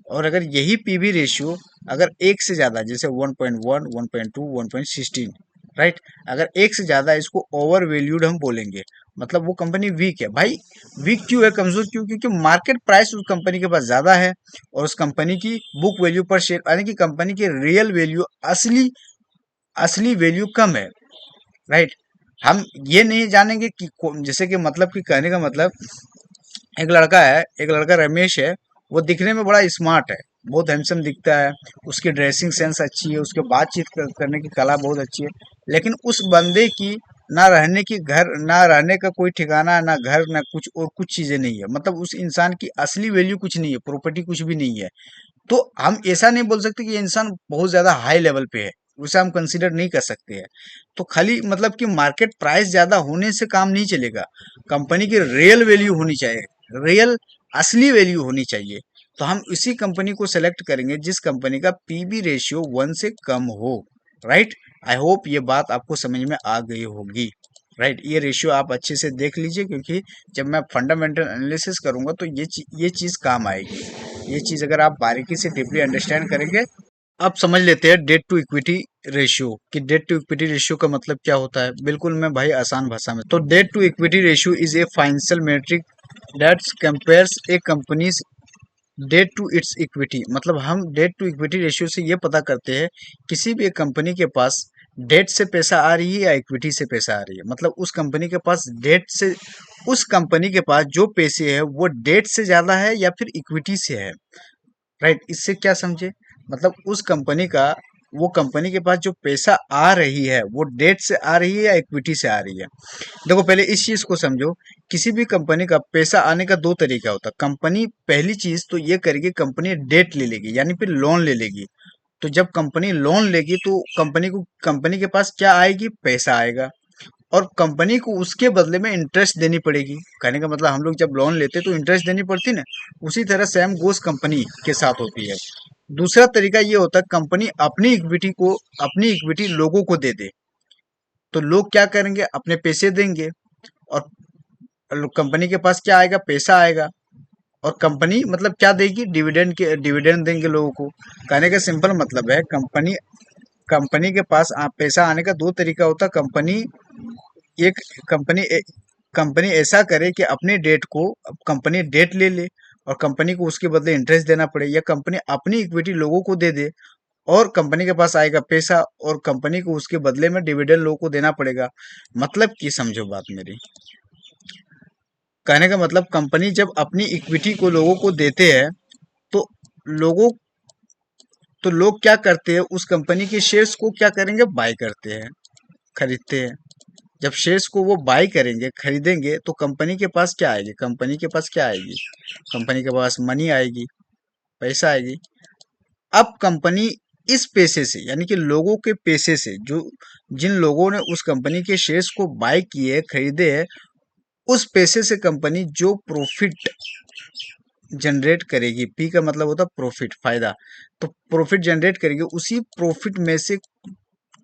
S1: और अगर यही पीवी रेशियो अगर 1 से ज्यादा, जैसे 1.1, 1.2, 1.16, राइट, अगर 1 से ज्यादा, इसको ओवर वैल्यूड हम बोलेंगे। मतलब वो कंपनी वीक है भाई। वीक क्यों है, कमजोर क्यों? क्योंकि मार्केट प्राइस उस कंपनी के पास ज्यादा है और उस कंपनी की बुक वैल्यू पर शेयर, यानी कि कंपनी की रियल वैल्यू, असली असली वैल्यू कम है, राइट। हम ये नहीं जानेंगे कि जैसे कि मतलब कि कहने का मतलब, एक लड़का रमेश है, वो दिखने में बड़ा स्मार्ट है, बहुत हैंडसम दिखता है, उसकी ड्रेसिंग सेंस अच्छी है, उसके बातचीत करने की कला बहुत अच्छी है। लेकिन उस बंदे की ना रहने का कोई ठिकाना, ना घर, ना कुछ और कुछ चीजें नहीं है। मतलब उस इंसान की असली वैल्यू कुछ नहीं है, प्रॉपर्टी कुछ भी नहीं है। तो हम ऐसा नहीं बोल सकते कि ये इंसान बहुत ज्यादा हाई लेवल पे है, उसे हम कंसीडर नहीं कर सकते हैं। तो खाली मतलब कि मार्केट प्राइस ज्यादा होने से काम नहीं चलेगा, कंपनी की रियल वैल्यू होनी चाहिए, रियल असली वैल्यू होनी चाहिए। तो हम इसी कंपनी को सेलेक्ट करेंगे जिस कंपनी का पीबी रेशियो 1 से कम हो, राइट। आई होप ये बात आपको समझ में आ गई होगी। राइट, ये रेशियो आप अच्छे से देख लीजिए, क्योंकि जब मैं फंडामेंटल एनालिसिस करूंगा तो ये चीज़ काम आएगी। ये चीज़ अगर आप बारीकी से डीपली अंडरस्टैंड करेंगे। अब समझ लेते हैं डेट टू इक्विटी रेशियो कि डेट टू इक्विटी रेशियो का मतलब क्या होता है। बिल्कुल मैं भाई आसान भाषा में, तो debt to equity ratio is a financial metric that compares a company's debt to its equity. मतलब हम डेट टू इक्विटी रेशियो से ये पता करते हैं किसी भी एक कंपनी के पास डेट से पैसा आ रही है या इक्विटी से पैसा आ रही है। मतलब उस कंपनी के पास डेट से, उस कंपनी के पास जो पैसे है वो डेट से ज्यादा है या फिर इक्विटी से है। राइट, इससे क्या समझे, मतलब उस कंपनी का, वो कंपनी के पास जो पैसा आ रही है वो डेट से आ रही है या इक्विटी से आ रही है। देखो पहले इस चीज को समझो, किसी भी कंपनी का पैसा आने का दो तरीका होता है। कंपनी पहली चीज तो ये करेगी, कंपनी डेट ले लेगी यानी फिर लोन ले लेगी। तो जब कंपनी लोन लेगी तो कंपनी के पास क्या आएगी, पैसा आएगा, और कंपनी को उसके बदले में इंटरेस्ट देनी पड़ेगी। कहने का मतलब हम लोग जब लोन लेते तो इंटरेस्ट देनी पड़ती ना, उसी तरह सेम गोस कंपनी के साथ होती है। दूसरा तरीका ये होता है, कंपनी अपनी इक्विटी लोगों को दे दे। तो लोग क्या करेंगे, अपने पैसे देंगे, और कंपनी के पास क्या आएगा, पैसा आएगा, और कंपनी मतलब क्या देगी, डिविडेंड देंगे लोगों को। कहने का सिंपल मतलब है, कंपनी के पास पैसा आने का दो तरीका होता है। एक कंपनी कंपनी ऐसा करे कि अपने डेट को, कंपनी डेट ले ले और कंपनी को उसके बदले इंटरेस्ट देना पड़े, या कंपनी अपनी इक्विटी लोगों को दे दे और कंपनी के पास आएगा पैसा और कंपनी को उसके बदले में डिविडेंड लोगों को देना पड़ेगा। मतलब कि समझो बात मेरी, कहने का मतलब कंपनी जब अपनी इक्विटी को लोगों को देते हैं तो लोगों तो लोग क्या करते हैं, उस कंपनी के शेयर्स को क्या करेंगे, बाय करते हैं, खरीदते हैं। जब शेयर्स को वो बाय करेंगे, खरीदेंगे, तो कंपनी के पास क्या आएगी, कंपनी के पास मनी आएगी, पैसा आएगी। अब कंपनी इस पैसे से, यानी कि लोगों के पैसे से, जो जिन लोगों ने उस कंपनी के शेयर्स को बाय किए, खरीदे हैं, उस पैसे से कंपनी जो प्रॉफिट जनरेट करेगी, पी का मतलब होता है प्रॉफिट, फायदा, तो प्रॉफिट जनरेट करेगी, उसी प्रॉफिट में से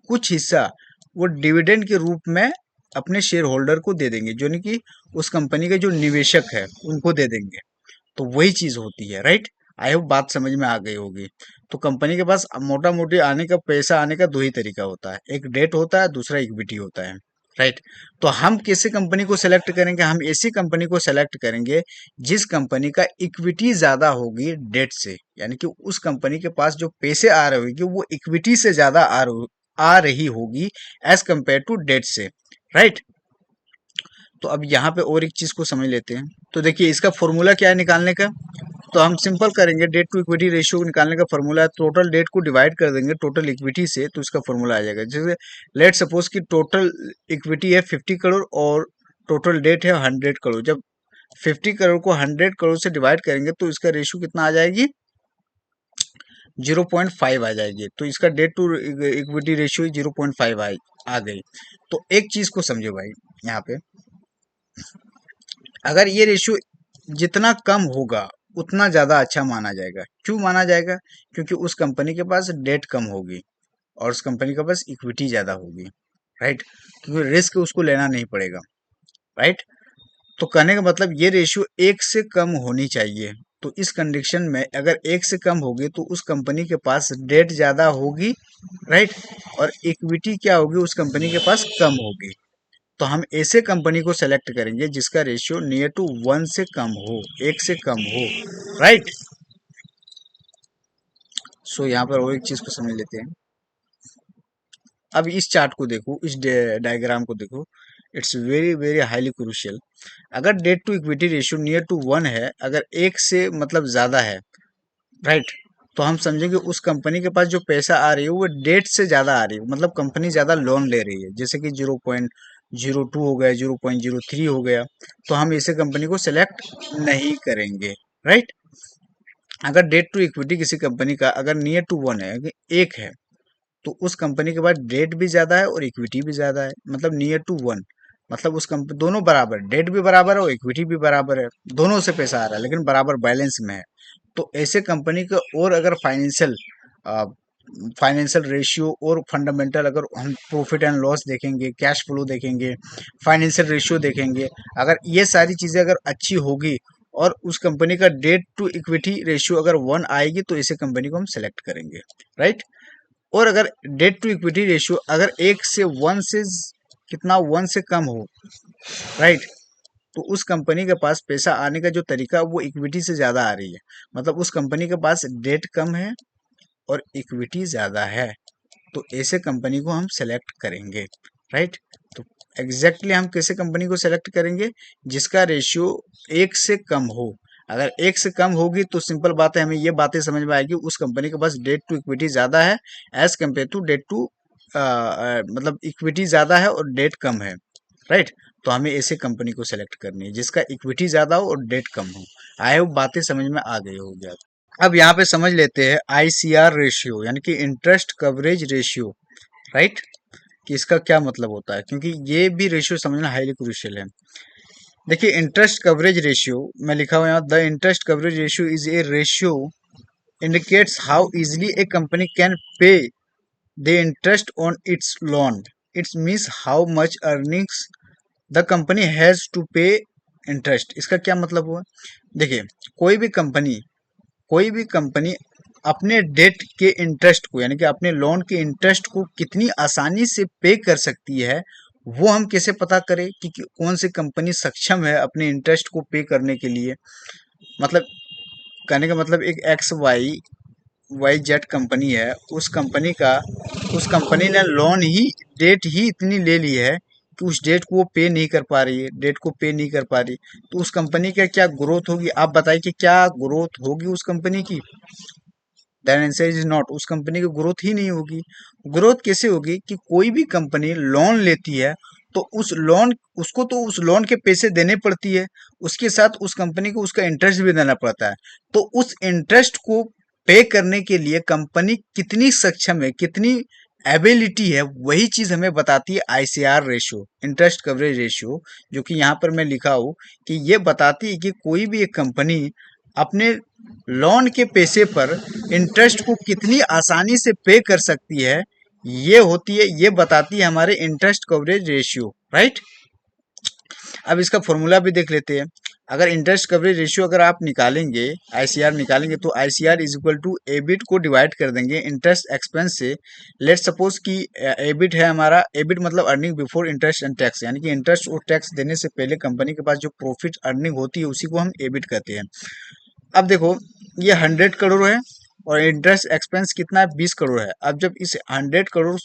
S1: कुछ हिस्सा वो डिविडेंड के रूप में अपने शेयर होल्डर को दे देंगे, जो नहीं कि उस कंपनी के जो निवेशक है उनको दे देंगे। तो वही चीज होती है। राइट, आई होप बात समझ में आ गई होगी। तो कंपनी के पास मोटा मोटी आने का, पैसा आने का दो ही तरीका होता है, एक डेट होता है, दूसरा इक्विटी होता है। राइट, तो हम कैसे कंपनी को सेलेक्ट करेंगे, हम ऐसी कंपनी को सेलेक्ट करेंगे जिस कंपनी का इक्विटी ज्यादा होगी डेट से, यानी कि उस कंपनी के पास जो पैसे आ रहे होगी वो इक्विटी से ज्यादा आ रही होगी एज कंपेयर टू डेट से। राइट, तो अब यहाँ पे और एक चीज को समझ लेते हैं। तो देखिए इसका फॉर्मूला क्या है निकालने का, तो हम सिंपल करेंगे, डेट टू इक्विटी रेशियो निकालने का फॉर्मूला है, टोटल डेट को डिवाइड कर देंगे टोटल इक्विटी से, तो इसका फॉर्मूला आ जाएगा। जैसे लेट सपोज कि टोटल इक्विटी है 50 करोड़ और टोटल डेट है 100 करोड़। जब 50 करोड़ को 100 करोड़ से डिवाइड करेंगे तो इसका रेशियो कितना आ जाएगी, 0.5 आ जाएगी। तो इसका डेट टू इक्विटी रेशियो 0.5 आ गई। तो एक चीज को समझो भाई, यहाँ पे अगर ये रेशियो जितना कम होगा उतना ज्यादा अच्छा माना जाएगा। क्यों माना जाएगा, क्योंकि उस कंपनी के पास डेट कम होगी और उस कंपनी के पास इक्विटी ज्यादा होगी। राइट, क्योंकि रिस्क उसको लेना नहीं पड़ेगा। राइट, तो कहने का मतलब ये रेशियो एक से कम होनी चाहिए। तो इस कंडीशन में अगर एक से कम होगी तो उस कंपनी के पास डेट ज्यादा होगी। राइट, और इक्विटी क्या होगी, उस कंपनी के पास कम होगी। तो हम ऐसे कंपनी को सेलेक्ट करेंगे जिसका रेशियो नियर टू 1 से कम हो, एक से कम हो। राइट, सो यहाँ पर और एक चीज को समझ लेते हैं। अब इस चार्ट को देखो, इस डायग्राम को देखो, it's very very highly crucial. अगर debt to equity ratio near to 1 है, अगर एक से मतलब ज्यादा है, राइट, तो हम समझेंगे उस कंपनी के पास जो पैसा आ रही है वो डेट से ज्यादा आ रही है, मतलब कंपनी ज्यादा लोन ले रही है, जैसे कि 0.02 हो गया, 0.03 हो गया। तो हम ऐसे कंपनी को सेलेक्ट नहीं करेंगे। राइट, अगर डेट टू इक्विटी किसी कंपनी का अगर नियर टू 1 है, एक है, तो उस कंपनी के पास डेट भी ज्यादा है और इक्विटी भी ज्यादा है, मतलब नियर टू 1, मतलब उस कंपनी दोनों बराबर, डेट भी बराबर है और इक्विटी भी बराबर है, दोनों से पैसा आ रहा है लेकिन बराबर बैलेंस में है। तो ऐसे कंपनी को और अगर फाइनेंशियल फाइनेंशियल रेशियो और फंडामेंटल, अगर हम प्रॉफिट एंड लॉस देखेंगे, कैश फ्लो देखेंगे, फाइनेंशियल रेशियो देखेंगे, अगर ये सारी चीज़ें अगर अच्छी होगी और उस कंपनी का डेट टू इक्विटी रेशियो अगर 1 आएगी तो इसे कंपनी को हम सेलेक्ट करेंगे, राइट। और अगर डेट टू इक्विटी रेशियो अगर 1 से 1 से कितना 1 से कम हो, राइट, तो उस कंपनी के पास पैसा आने का जो तरीका वो इक्विटी से ज़्यादा आ रही है, मतलब उस कंपनी के पास डेट कम है और इक्विटी ज़्यादा है, तो ऐसे कंपनी को हम सेलेक्ट करेंगे, राइट। तो एग्जैक्टली हम कैसे कंपनी को सेलेक्ट करेंगे, जिसका रेशियो 1 से कम हो। अगर 1 से कम होगी तो सिंपल बात है, हमें ये बातें समझ में आएगी उस कंपनी के पास डेट टू इक्विटी ज़्यादा है as compare to debt to मतलब इक्विटी ज़्यादा है और डेट कम है, राइट। तो हमें ऐसे कंपनी को सेलेक्ट करनी है जिसका इक्विटी ज़्यादा हो और डेट कम हो। आई होप बातें समझ में आ गई होगी आप। अब यहाँ पे समझ लेते हैं आईसीआर रेशियो यानी कि इंटरेस्ट कवरेज रेशियो, राइट, कि इसका क्या मतलब होता है, क्योंकि ये भी रेशियो समझना हाईली क्रूशियल है। देखिए इंटरेस्ट कवरेज रेशियो मैं लिखा हुआ यहाँ, the interest coverage ratio is a ratio indicates how easily a company can pay the interest on its loan. It's means how much earnings the company has to pay interest. इसका क्या मतलब हुआ, देखिए कोई भी कंपनी अपने date के interest को यानी कि अपने लोन के इंटरेस्ट को कितनी आसानी से पे कर सकती है, वो हम कैसे पता करें कि कौन सी कंपनी सक्षम है अपने इंटरेस्ट को पे करने के लिए। मतलब कहने का मतलब एक वाई जेड कंपनी है, उस कंपनी ने लोन ही डेट ही इतनी ले ली है कि उस डेट को वो पे नहीं कर पा रही है, डेट को पे नहीं कर पा रही, तो उस कंपनी का क्या ग्रोथ होगी, आप बताइए कि क्या ग्रोथ होगी उस कंपनी की। देन आंसर इज नॉट, उस कंपनी की ग्रोथ ही नहीं होगी। ग्रोथ कैसे होगी कि कोई भी कंपनी लोन लेती है तो उस लोन के पैसे देने पड़ती है, उसके साथ उस कंपनी को उसका इंटरेस्ट भी देना पड़ता है। तो उस इंटरेस्ट को पे करने के लिए कंपनी कितनी सक्षम है, कितनी एबिलिटी है, वही चीज हमें बताती है ICR ratio, interest coverage ratio, जो कि यहाँ पर मैं लिखा हूँ कि ये बताती है कि कोई भी एक कंपनी अपने लोन के पैसे पर इंटरेस्ट को कितनी आसानी से पे कर सकती है, ये बताती है हमारे इंटरेस्ट कवरेज रेशियो, राइट। अब इसका फॉर्मूला भी देख लेते हैं। अगर इंटरेस्ट कवरेज रेशियो अगर आप निकालेंगे, आईसीआर निकालेंगे, तो ICR is equal to EBIT को डिवाइड कर देंगे इंटरेस्ट एक्सपेंस से। लेट सपोज कि एबिट है हमारा, एबिट मतलब earning before interest and tax, यानी कि इंटरेस्ट और टैक्स देने से पहले कंपनी के पास जो प्रॉफिट अर्निंग होती है उसी को हम एबिट कहते हैं। अब देखो ये 100 करोड़ है और इंटरेस्ट एक्सपेंस कितना है, 20 करोड़ है। अब जब इस 100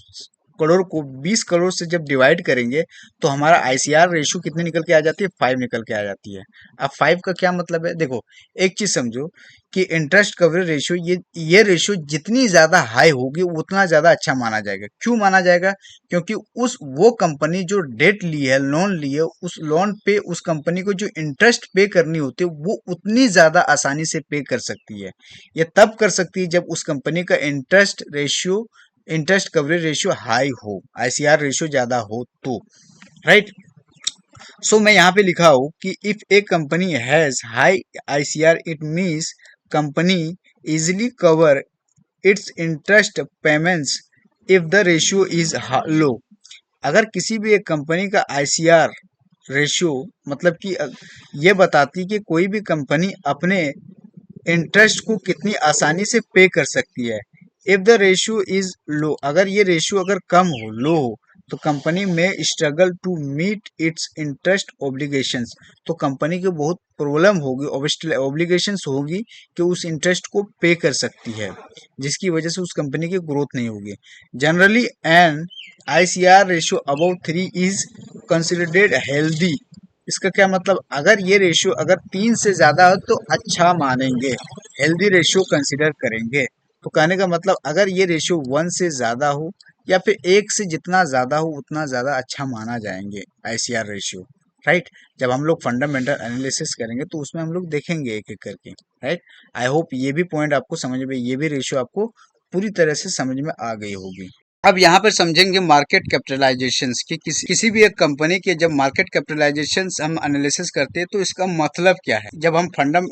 S1: करोड़ को 20 करोड़ से जब डिवाइड करेंगे तो हमारा आईसीआर रेशियो कितनी निकल के आ जाती है, 5 निकल के आ जाती है। अब 5 का क्या मतलब है, देखो एक चीज समझो कि इंटरेस्ट कवरेज रेशियो, ये रेशियो जितनी ज्यादा हाई होगी उतना ज्यादा अच्छा माना जाएगा। क्यों माना जाएगा, क्योंकि वो कंपनी जो डेट ली है, लोन ली है, उस लोन पे उस कंपनी को जो इंटरेस्ट पे करनी होती है वो उतनी ज्यादा आसानी से पे कर सकती है। ये तब कर सकती है जब उस कंपनी का इंटरेस्ट कवरेज रेशियो हाई हो, आईसीआर रेशियो ज्यादा हो तो, राइट। सो मैं यहाँ पे लिखा हूँ कि if A company has high ICR it means company easily cover it's interest payments if the ratio is low. अगर किसी भी एक कंपनी का आईसीआर रेशियो मतलब कि ये बताती कि कोई भी कंपनी अपने इंटरेस्ट को कितनी आसानी से पे कर सकती है। If the ratio is low, अगर ये रेशियो अगर कम हो, लो हो, तो कंपनी में struggle to meet its interest obligations, तो कंपनी को बहुत प्रॉब्लम होगी, ऑब्लिगेशंस होगी कि उस इंटरेस्ट को पे कर सकती है, जिसकी वजह से उस कंपनी की ग्रोथ नहीं होगी। Generally an ICR ratio above 3 is considered healthy. इसका क्या मतलब, अगर ये रेशियो अगर 3 से ज़्यादा हो तो अच्छा मानेंगे, हेल्दी रेशियो कंसिडर करेंगे। तो कहने का मतलब अगर ये रेशियो 1 से ज़्यादा हो या फिर 1 से जितना ज़्यादा हो उतना ज़्यादा अच्छा माना जाएंगे आईसीआर रेशियो, राइट। जब हम लोग फंडामेंटल एनालिसिस करेंगे तो उसमें हम लोग देखेंगे एक एक करके, राइट। आई होप ये भी पॉइंट आपको समझ में, ये भी रेशियो आपको पूरी तरह से समझ में आ गई होगी। अब यहाँ पर समझेंगे मार्केट कैपिटलाइजेशंस कि किसी भी एक कंपनी के जब मार्केट कैपिटलाइजेशंस हम एनालिसिस करते हैं तो इसका मतलब क्या है। जब हम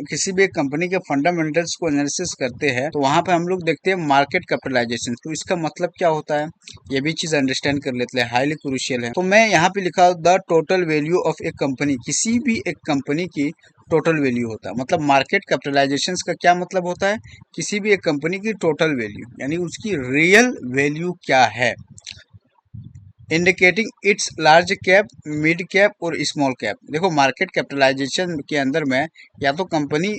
S1: किसी भी एक कंपनी के फंडामेंटल्स को एनालिसिस करते हैं तो वहां पर हम लोग देखते हैं मार्केट कैपिटलाइजेशन, तो इसका मतलब क्या होता है ये भी चीज अंडरस्टैंड कर लेते हैं, हाईली क्रूशियल है। तो मैं यहाँ पे लिखा the total value of A company, किसी भी एक कंपनी की टोटल वैल्यू होता है। मतलब मार्केट कैपिटलाइजेशंस का क्या मतलब होता है, किसी भी एक कंपनी की टोटल वैल्यू यानी उसकी रियल वैल्यू क्या है, indicating it's large cap, mid cap और स्मॉल कैप। देखो मार्केट कैपिटलाइजेशन के अंदर में या तो कंपनी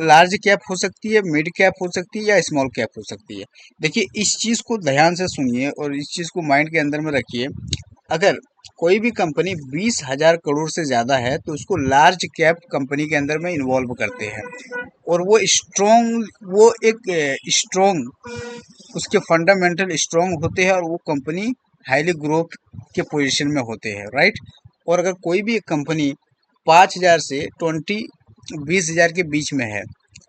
S1: लार्ज कैप हो सकती है, मिड कैप हो सकती है या स्मॉल कैप हो सकती है। देखिए इस चीज़ को ध्यान से सुनिए और इस चीज़ को माइंड के अंदर में रखिए। अगर कोई भी कंपनी 20,000 करोड़ से ज़्यादा है तो उसको लार्ज कैप कंपनी के अंदर में इन्वॉल्व करते हैं और वो एक स्ट्रॉन्ग, उसके फंडामेंटल स्ट्रॉन्ग होते हैं और वो कंपनी हाईली ग्रोथ के पोजीशन में होते हैं, राइट। और अगर कोई भी एक कंपनी 5,000 से 20,000 के बीच में है,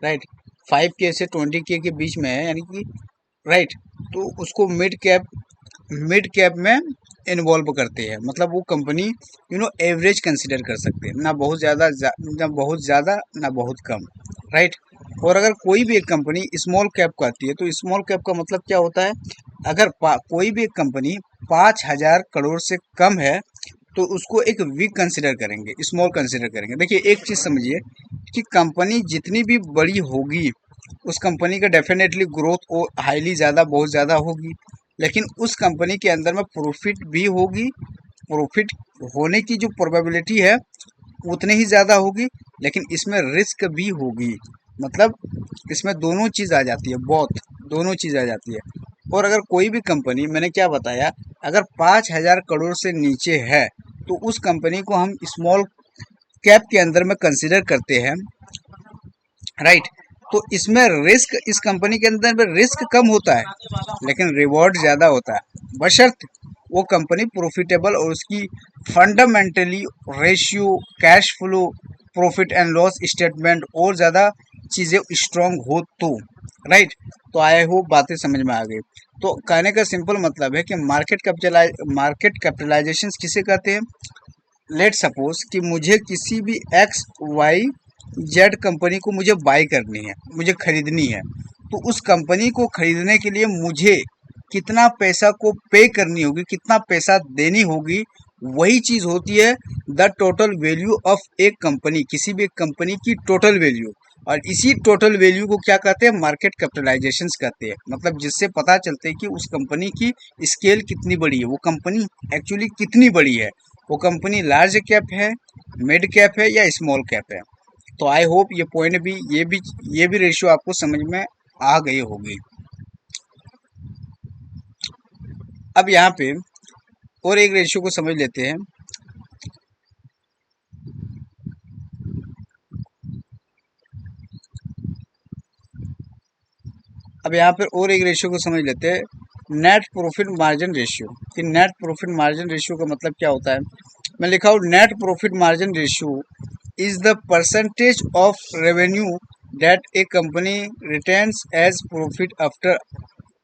S1: राइट, 5K से 20K के बीच में है यानी कि, राइट, तो उसको मिड कैप में इन्वॉल्व करते हैं। मतलब वो कंपनी एवरेज कंसिडर कर सकते हैं, ना बहुत ज़्यादा ना बहुत कम, राइट। और अगर कोई भी एक कंपनी स्मॉल कैप को आती है तो स्मॉल कैप का मतलब क्या होता है, अगर कोई भी एक कंपनी 5,000 करोड़ से कम है तो उसको एक वीक कंसिडर करेंगे, स्मॉल कंसिडर करेंगे। देखिए एक चीज़ समझिए कि कंपनी जितनी भी बड़ी होगी उस कंपनी का डेफिनेटली ग्रोथ और हाईली ज़्यादा बहुत ज़्यादा होगी, लेकिन उस कंपनी के अंदर में प्रॉफिट भी होगी, प्रॉफिट होने की जो प्रोबेबिलिटी है उतनी ही ज़्यादा होगी, लेकिन इसमें रिस्क भी होगी। मतलब इसमें दोनों चीज़ आ जाती है, बहुत दोनों चीज़ आ जाती है। और अगर कोई भी कंपनी, मैंने क्या बताया, अगर 5,000 करोड़ से नीचे है तो उस कंपनी को हम स्मॉल कैप के अंदर में कंसिडर करते हैं, राइट। तो इसमें रिस्क, इस कंपनी के अंदर में रिस्क कम होता है लेकिन रिवॉर्ड ज़्यादा होता है, बशर्ते वो कंपनी प्रॉफिटेबल और उसकी fundamentally ratio, cash flow, profit and loss statement और ज़्यादा चीज़ें स्ट्रॉन्ग हो तो, राइट। तो आई होप बातें समझ में आ गई। तो कहने का सिंपल मतलब है कि मार्केट कैपिटलाइजेशन किसे कहते हैं। लेट सपोज कि मुझे किसी भी XYZ कंपनी को मुझे बाई करनी है, मुझे खरीदनी है, तो उस कंपनी को खरीदने के लिए मुझे कितना पैसा को पे करनी होगी, कितना पैसा देनी होगी, वही चीज़ होती है द टोटल वैल्यू ऑफ एक कंपनी, किसी भी कंपनी की टोटल वैल्यू। और इसी टोटल वैल्यू को क्या कहते हैं, मार्केट कैपिटलाइजेशंस कहते हैं। मतलब जिससे पता चलते है कि उस कंपनी की स्केल कितनी बड़ी है, वो कंपनी एक्चुअली कितनी बड़ी है, वो कंपनी लार्ज कैप है, मिड कैप है या स्मॉल कैप है। तो आई होप ये पॉइंट भी, ये भी रेशियो आपको समझ में आ गई होगी। अब यहाँ पे और एक रेशियो को समझ लेते हैं। अब यहाँ पर और एक रेशियो को समझ लेते हैं, नेट प्रॉफिट मार्जिन रेशियो। कि नेट प्रॉफिट मार्जिन रेशियो का मतलब क्या होता है। मैं लिखा हूँ net profit margin ratio is the percentage of revenue that a company retains as profit after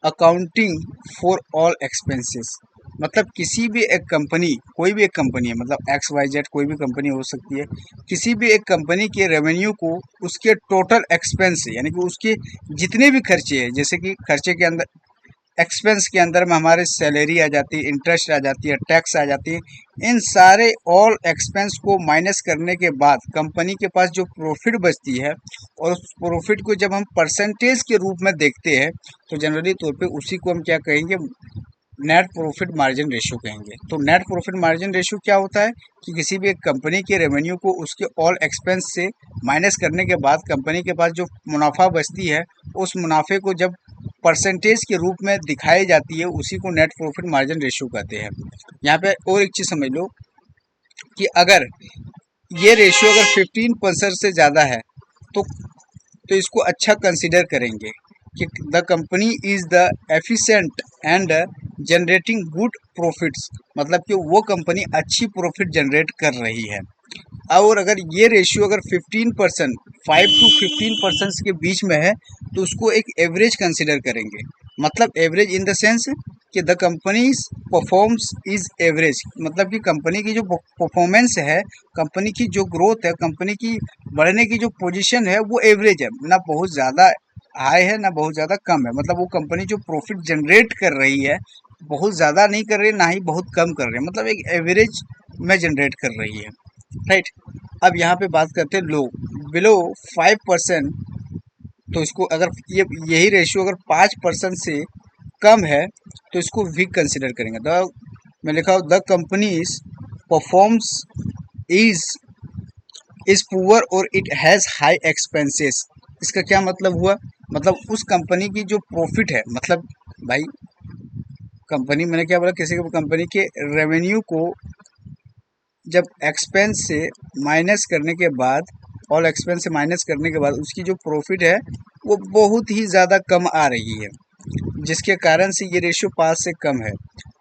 S1: accounting for all expenses. मतलब किसी भी एक कंपनी, कोई भी एक कंपनी है, मतलब XYZ कोई भी कंपनी हो सकती है, किसी भी एक कंपनी के रेवेन्यू को उसके टोटल एक्सपेंस यानी कि उसके जितने भी खर्चे हैं, जैसे कि खर्चे के अंदर, एक्सपेंस के अंदर में हमारे सैलरी आ जाती है, इंटरेस्ट आ जाती है, टैक्स आ जाती है, इन सारे ऑल एक्सपेंस को माइनस करने के बाद कंपनी के पास जो प्रॉफिट बचती है और उस प्रॉफिट को जब हम परसेंटेज के रूप में देखते हैं तो जनरली तौर पे उसी को हम क्या कहेंगे, नेट प्रॉफिट मार्जिन रेशियो कहेंगे। तो नेट प्रॉफिट मार्जिन रेशियो क्या होता है कि किसी भी एक कंपनी के रेवेन्यू को उसके ऑल एक्सपेंस से माइनस करने के बाद कंपनी के पास जो मुनाफा बचती है उस मुनाफे को जब परसेंटेज के रूप में दिखाई जाती है उसी को नेट प्रॉफिट मार्जिन रेशियो कहते हैं। यहाँ पे और एक चीज़ समझ लो कि अगर ये रेशियो अगर 15% से ज़्यादा है तो इसको अच्छा कंसिडर करेंगे कि the company is the efficient and generating good profits. मतलब कि वो कंपनी अच्छी प्रॉफिट जनरेट कर रही है। और अगर ये रेशियो अगर 15%, 5 to 15% के बीच में है तो उसको एक एवरेज कंसिडर करेंगे। मतलब एवरेज इन द सेंस कि the company performs is average, मतलब कि कंपनी की जो परफॉर्मेंस है, कंपनी की जो ग्रोथ है, कंपनी की बढ़ने की जो पोजीशन है वो एवरेज है, ना बहुत ज़्यादा हाई है ना बहुत ज़्यादा कम है। मतलब वो कंपनी जो प्रॉफिट जनरेट कर रही है बहुत ज़्यादा नहीं कर रही है ना ही बहुत कम कर रही है, मतलब एक एवरेज में जनरेट कर रही है, राइट। अब यहाँ पे बात करते हैं लो, बिलो 5%। तो इसको अगर यही रेशियो अगर 5% से कम है तो इसको वीक कंसिडर करेंगे। द मैं लिखा हूँ the companies performs is is poor और इट हैज़ हाई एक्सपेंसेस। इसका क्या मतलब हुआ, मतलब उस कंपनी की जो प्रॉफिट है, मतलब भाई कंपनी, मैंने क्या बोला, किसी की कंपनी के रेवेन्यू को जब एक्सपेंस से माइनस करने के बाद, ऑल एक्सपेंस से माइनस करने के बाद उसकी जो प्रॉफिट है वो बहुत ही ज़्यादा कम आ रही है, जिसके कारण से ये रेशियो 5 से कम है।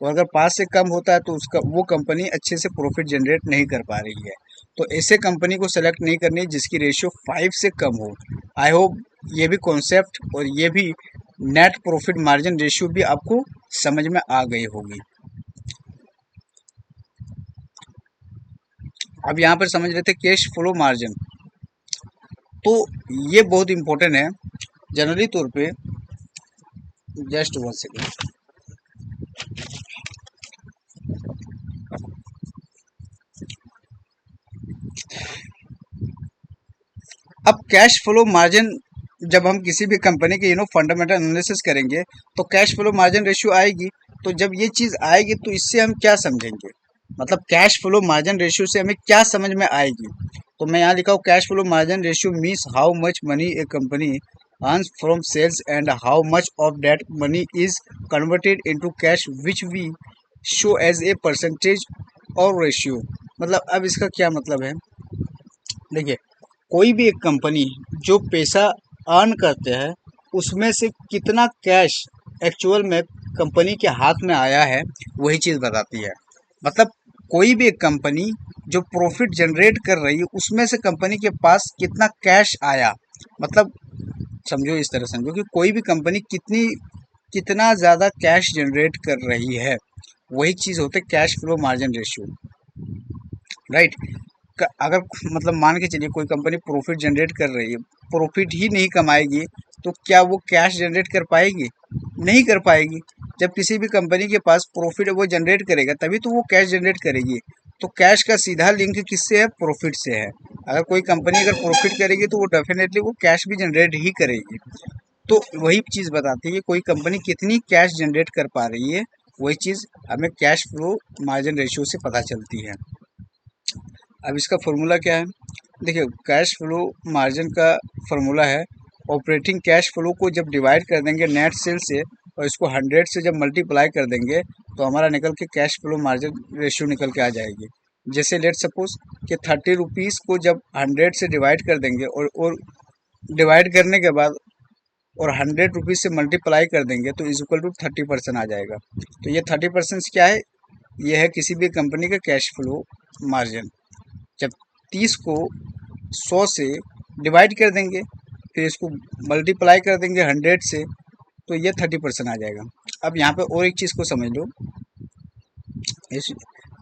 S1: और अगर 5 से कम होता है तो उसका वो कंपनी अच्छे से प्रॉफिट जनरेट नहीं कर पा रही है। तो ऐसे कंपनी को सेलेक्ट नहीं करनी है जिसकी रेशियो 5 से कम हो। आई होप ये भी कॉन्सेप्ट और ये भी नेट प्रॉफिट मार्जिन रेशियो भी आपको समझ में आ गई होगी। अब यहाँ पर समझ रहे थे कैश फ्लो मार्जिन, तो ये बहुत इंपॉर्टेंट है जनरली तौर पे। Just 1 second. अब कैश फ्लो मार्जिन जब हम किसी भी कंपनी के फंडामेंटल एनालिसिस करेंगे तो कैश फ्लो मार्जिन रेशियो आएगी। तो जब ये चीज़ आएगी तो इससे हम क्या समझेंगे, मतलब कैश फ्लो मार्जिन रेशियो से हमें क्या समझ में आएगी। तो मैं यहाँ लिखा हूँ cash flow margin ratio means how much money a company earns from sales and how much of that money is converted into cash which we show as a percentage और रेशियो। मतलब अब इसका क्या मतलब है, देखिए कोई भी एक कंपनी जो पैसा अर्न करते हैं उसमें से कितना कैश एक्चुअल में कंपनी के हाथ में आया है वही चीज़ बताती है। मतलब कोई भी एक कंपनी जो प्रॉफिट जनरेट कर रही है उसमें से कंपनी के पास कितना कैश आया, मतलब समझो इस तरह समझो कि कोई भी कंपनी कितना ज़्यादा कैश जनरेट कर रही है, वही चीज़ होते है cash flow margin ratio, right. अगर मतलब मान के चलिए कोई कंपनी प्रॉफिट जनरेट कर रही है, प्रॉफिट ही नहीं कमाएगी तो क्या वो कैश जनरेट कर पाएगी, नहीं कर पाएगी। जब किसी भी कंपनी के पास प्रॉफिट वो जनरेट करेगा तभी तो वो कैश जनरेट करेगी। तो कैश का सीधा लिंक किससे है, प्रॉफिट से है। अगर कोई कंपनी अगर प्रॉफिट करेगी तो वो डेफिनेटली वो कैश भी जनरेट ही करेगी। तो वही चीज़ बताती है कि कोई कंपनी कितनी कैश जनरेट कर पा रही है, वही चीज़ हमें कैश फ्लो मार्जिन रेशियो से पता चलती है। अब इसका फॉर्मूला क्या है, देखिए कैश फ्लो मार्जिन का फॉर्मूला है ऑपरेटिंग कैश फ्लो को जब डिवाइड कर देंगे नेट सेल से और इसको 100 से जब मल्टीप्लाई कर देंगे तो हमारा निकल के कैश फ्लो मार्जिन रेशियो निकल के आ जाएगी। जैसे लेट सपोज कि 30 रुपीज़ को जब 100 से डिवाइड कर देंगे और डिवाइड करने के बाद और 100 रुपीज़ से मल्टीप्लाई कर देंगे तो इज इक्वल टू 30% आ जाएगा। तो ये 30% क्या है, ये है किसी भी कंपनी का कैश फ्लो मार्जिन। जब 30 को 100 से डिवाइड कर देंगे फिर इसको मल्टीप्लाई कर देंगे 100 से तो ये 30% आ जाएगा। अब यहाँ पे और एक चीज़ को समझ लो,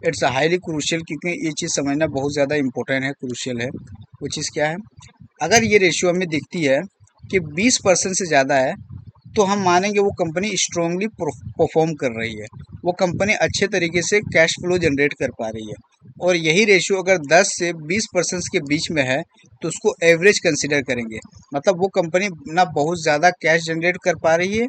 S1: इट्स हाईली क्रूशियल, क्योंकि ये चीज़ समझना बहुत ज़्यादा इंपॉर्टेंट है, क्रूशियल है। वो चीज़ क्या है, अगर ये रेशियो हमें दिखती है कि 20% से ज़्यादा है तो हम मानेंगे वो कंपनी स्ट्रांगली परफॉर्म कर रही है, वो कंपनी अच्छे तरीके से कैश फ्लो जनरेट कर पा रही है। और यही रेशियो अगर 10 से 20% के बीच में है तो उसको एवरेज कंसिडर करेंगे। मतलब वो कंपनी ना बहुत ज़्यादा कैश जनरेट कर पा रही है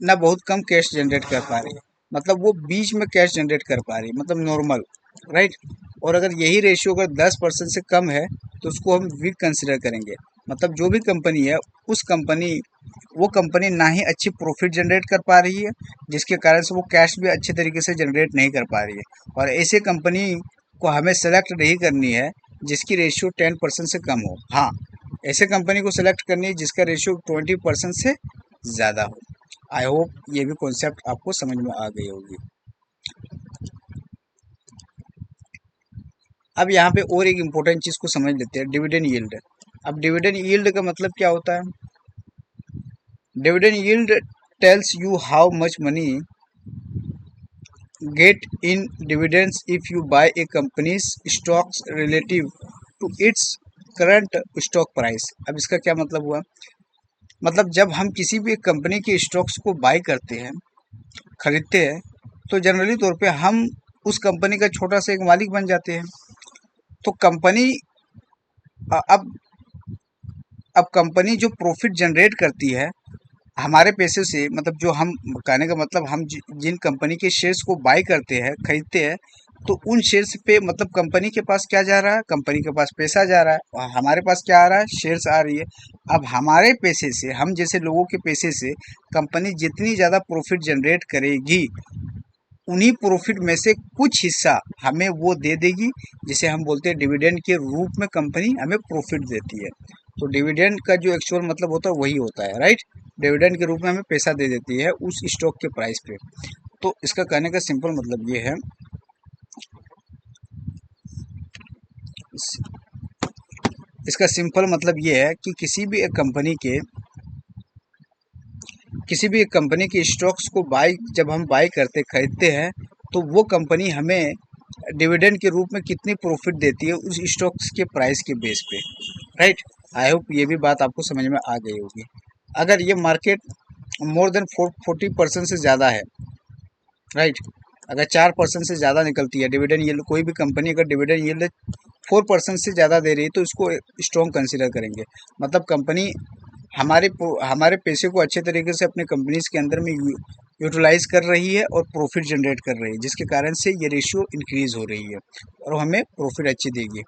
S1: ना बहुत कम कैश जनरेट कर पा रही है, मतलब वो बीच में कैश जनरेट कर पा रही है, मतलब नॉर्मल, राइट। और अगर यही रेशियो अगर 10% से कम है तो उसको हम वीक कंसिडर करेंगे। मतलब जो भी कंपनी है उस कंपनी वो कंपनी ना ही अच्छी प्रॉफिट जनरेट कर पा रही है जिसके कारण से वो कैश भी अच्छे तरीके से जनरेट नहीं कर पा रही है। और ऐसे कंपनी को हमें सेलेक्ट नहीं करनी है जिसकी रेशियो 10% से कम हो। हाँ, ऐसे कंपनी को सेलेक्ट करनी है जिसका रेशियो 20% से ज़्यादा हो। आई होप ये भी कॉन्सेप्ट आपको समझ में आ गई होगी। अब यहाँ पे और एक इम्पोर्टेंट चीज़ को समझ लेते हैं, डिविडेंड यील्ड। अब डिविडेंड यील्ड का मतलब क्या होता है, dividend yield tells you how much money get in dividends if you buy a company's stocks relative to its current stock price. अब इसका क्या मतलब हुआ? मतलब जब हम किसी भी कंपनी के स्टॉक्स को बाय करते हैं, खरीदते हैं, तो जनरली तौर पे हम उस कंपनी का छोटा सा एक मालिक बन जाते हैं। तो कंपनी अब कंपनी जो प्रॉफिट जनरेट करती है हमारे पैसे से, मतलब जो हम कहने का मतलब हम जिन कंपनी के शेयर्स को बाय करते हैं, खरीदते हैं, तो उन शेयर्स पे मतलब कंपनी के पास क्या जा रहा है? कंपनी के पास पैसा जा रहा है और हमारे पास क्या आ रहा है? शेयर्स आ रही है। अब हमारे पैसे से, हम जैसे लोगों के पैसे से कंपनी जितनी ज़्यादा प्रॉफिट जनरेट करेगी, उन्हीं प्रॉफिट में से कुछ हिस्सा हमें वो दे देगी, जिसे हम बोलते हैं डिविडेंड के रूप में कंपनी हमें प्रॉफिट देती है। तो डिविडेंड का जो एक्चुअल मतलब होता है वही होता है, राइट? डिविडेंड के रूप में हमें पैसा दे देती है उस स्टॉक के प्राइस पे। तो इसका कहने का सिंपल मतलब ये है, इसका सिंपल मतलब ये है कि किसी भी एक कंपनी के स्टॉक्स को जब हम बाय करते खरीदते हैं, तो वो कंपनी हमें डिविडेंड के रूप में कितनी प्रॉफिट देती है उस स्टॉक्स के प्राइस के बेस पे, राइट? आई होप ये भी बात आपको समझ में आ गई होगी। अगर ये मार्केट मोर देन 40% से ज़्यादा है, राइट, अगर 4% से ज़्यादा निकलती है डिविडेंड यील्ड, कोई भी कंपनी अगर डिविडेंड यील्ड 4% से ज़्यादा दे रही है, तो इसको स्ट्रॉन्ग कंसिडर करेंगे। मतलब कंपनी हमारे पैसे को अच्छे तरीके से अपने कंपनीज के अंदर में यूटिलाइज कर रही है और प्रॉफिट जनरेट कर रही है, जिसके कारण से ये रेशियो इंक्रीज हो रही है और हमें प्रॉफिट अच्छी देगी।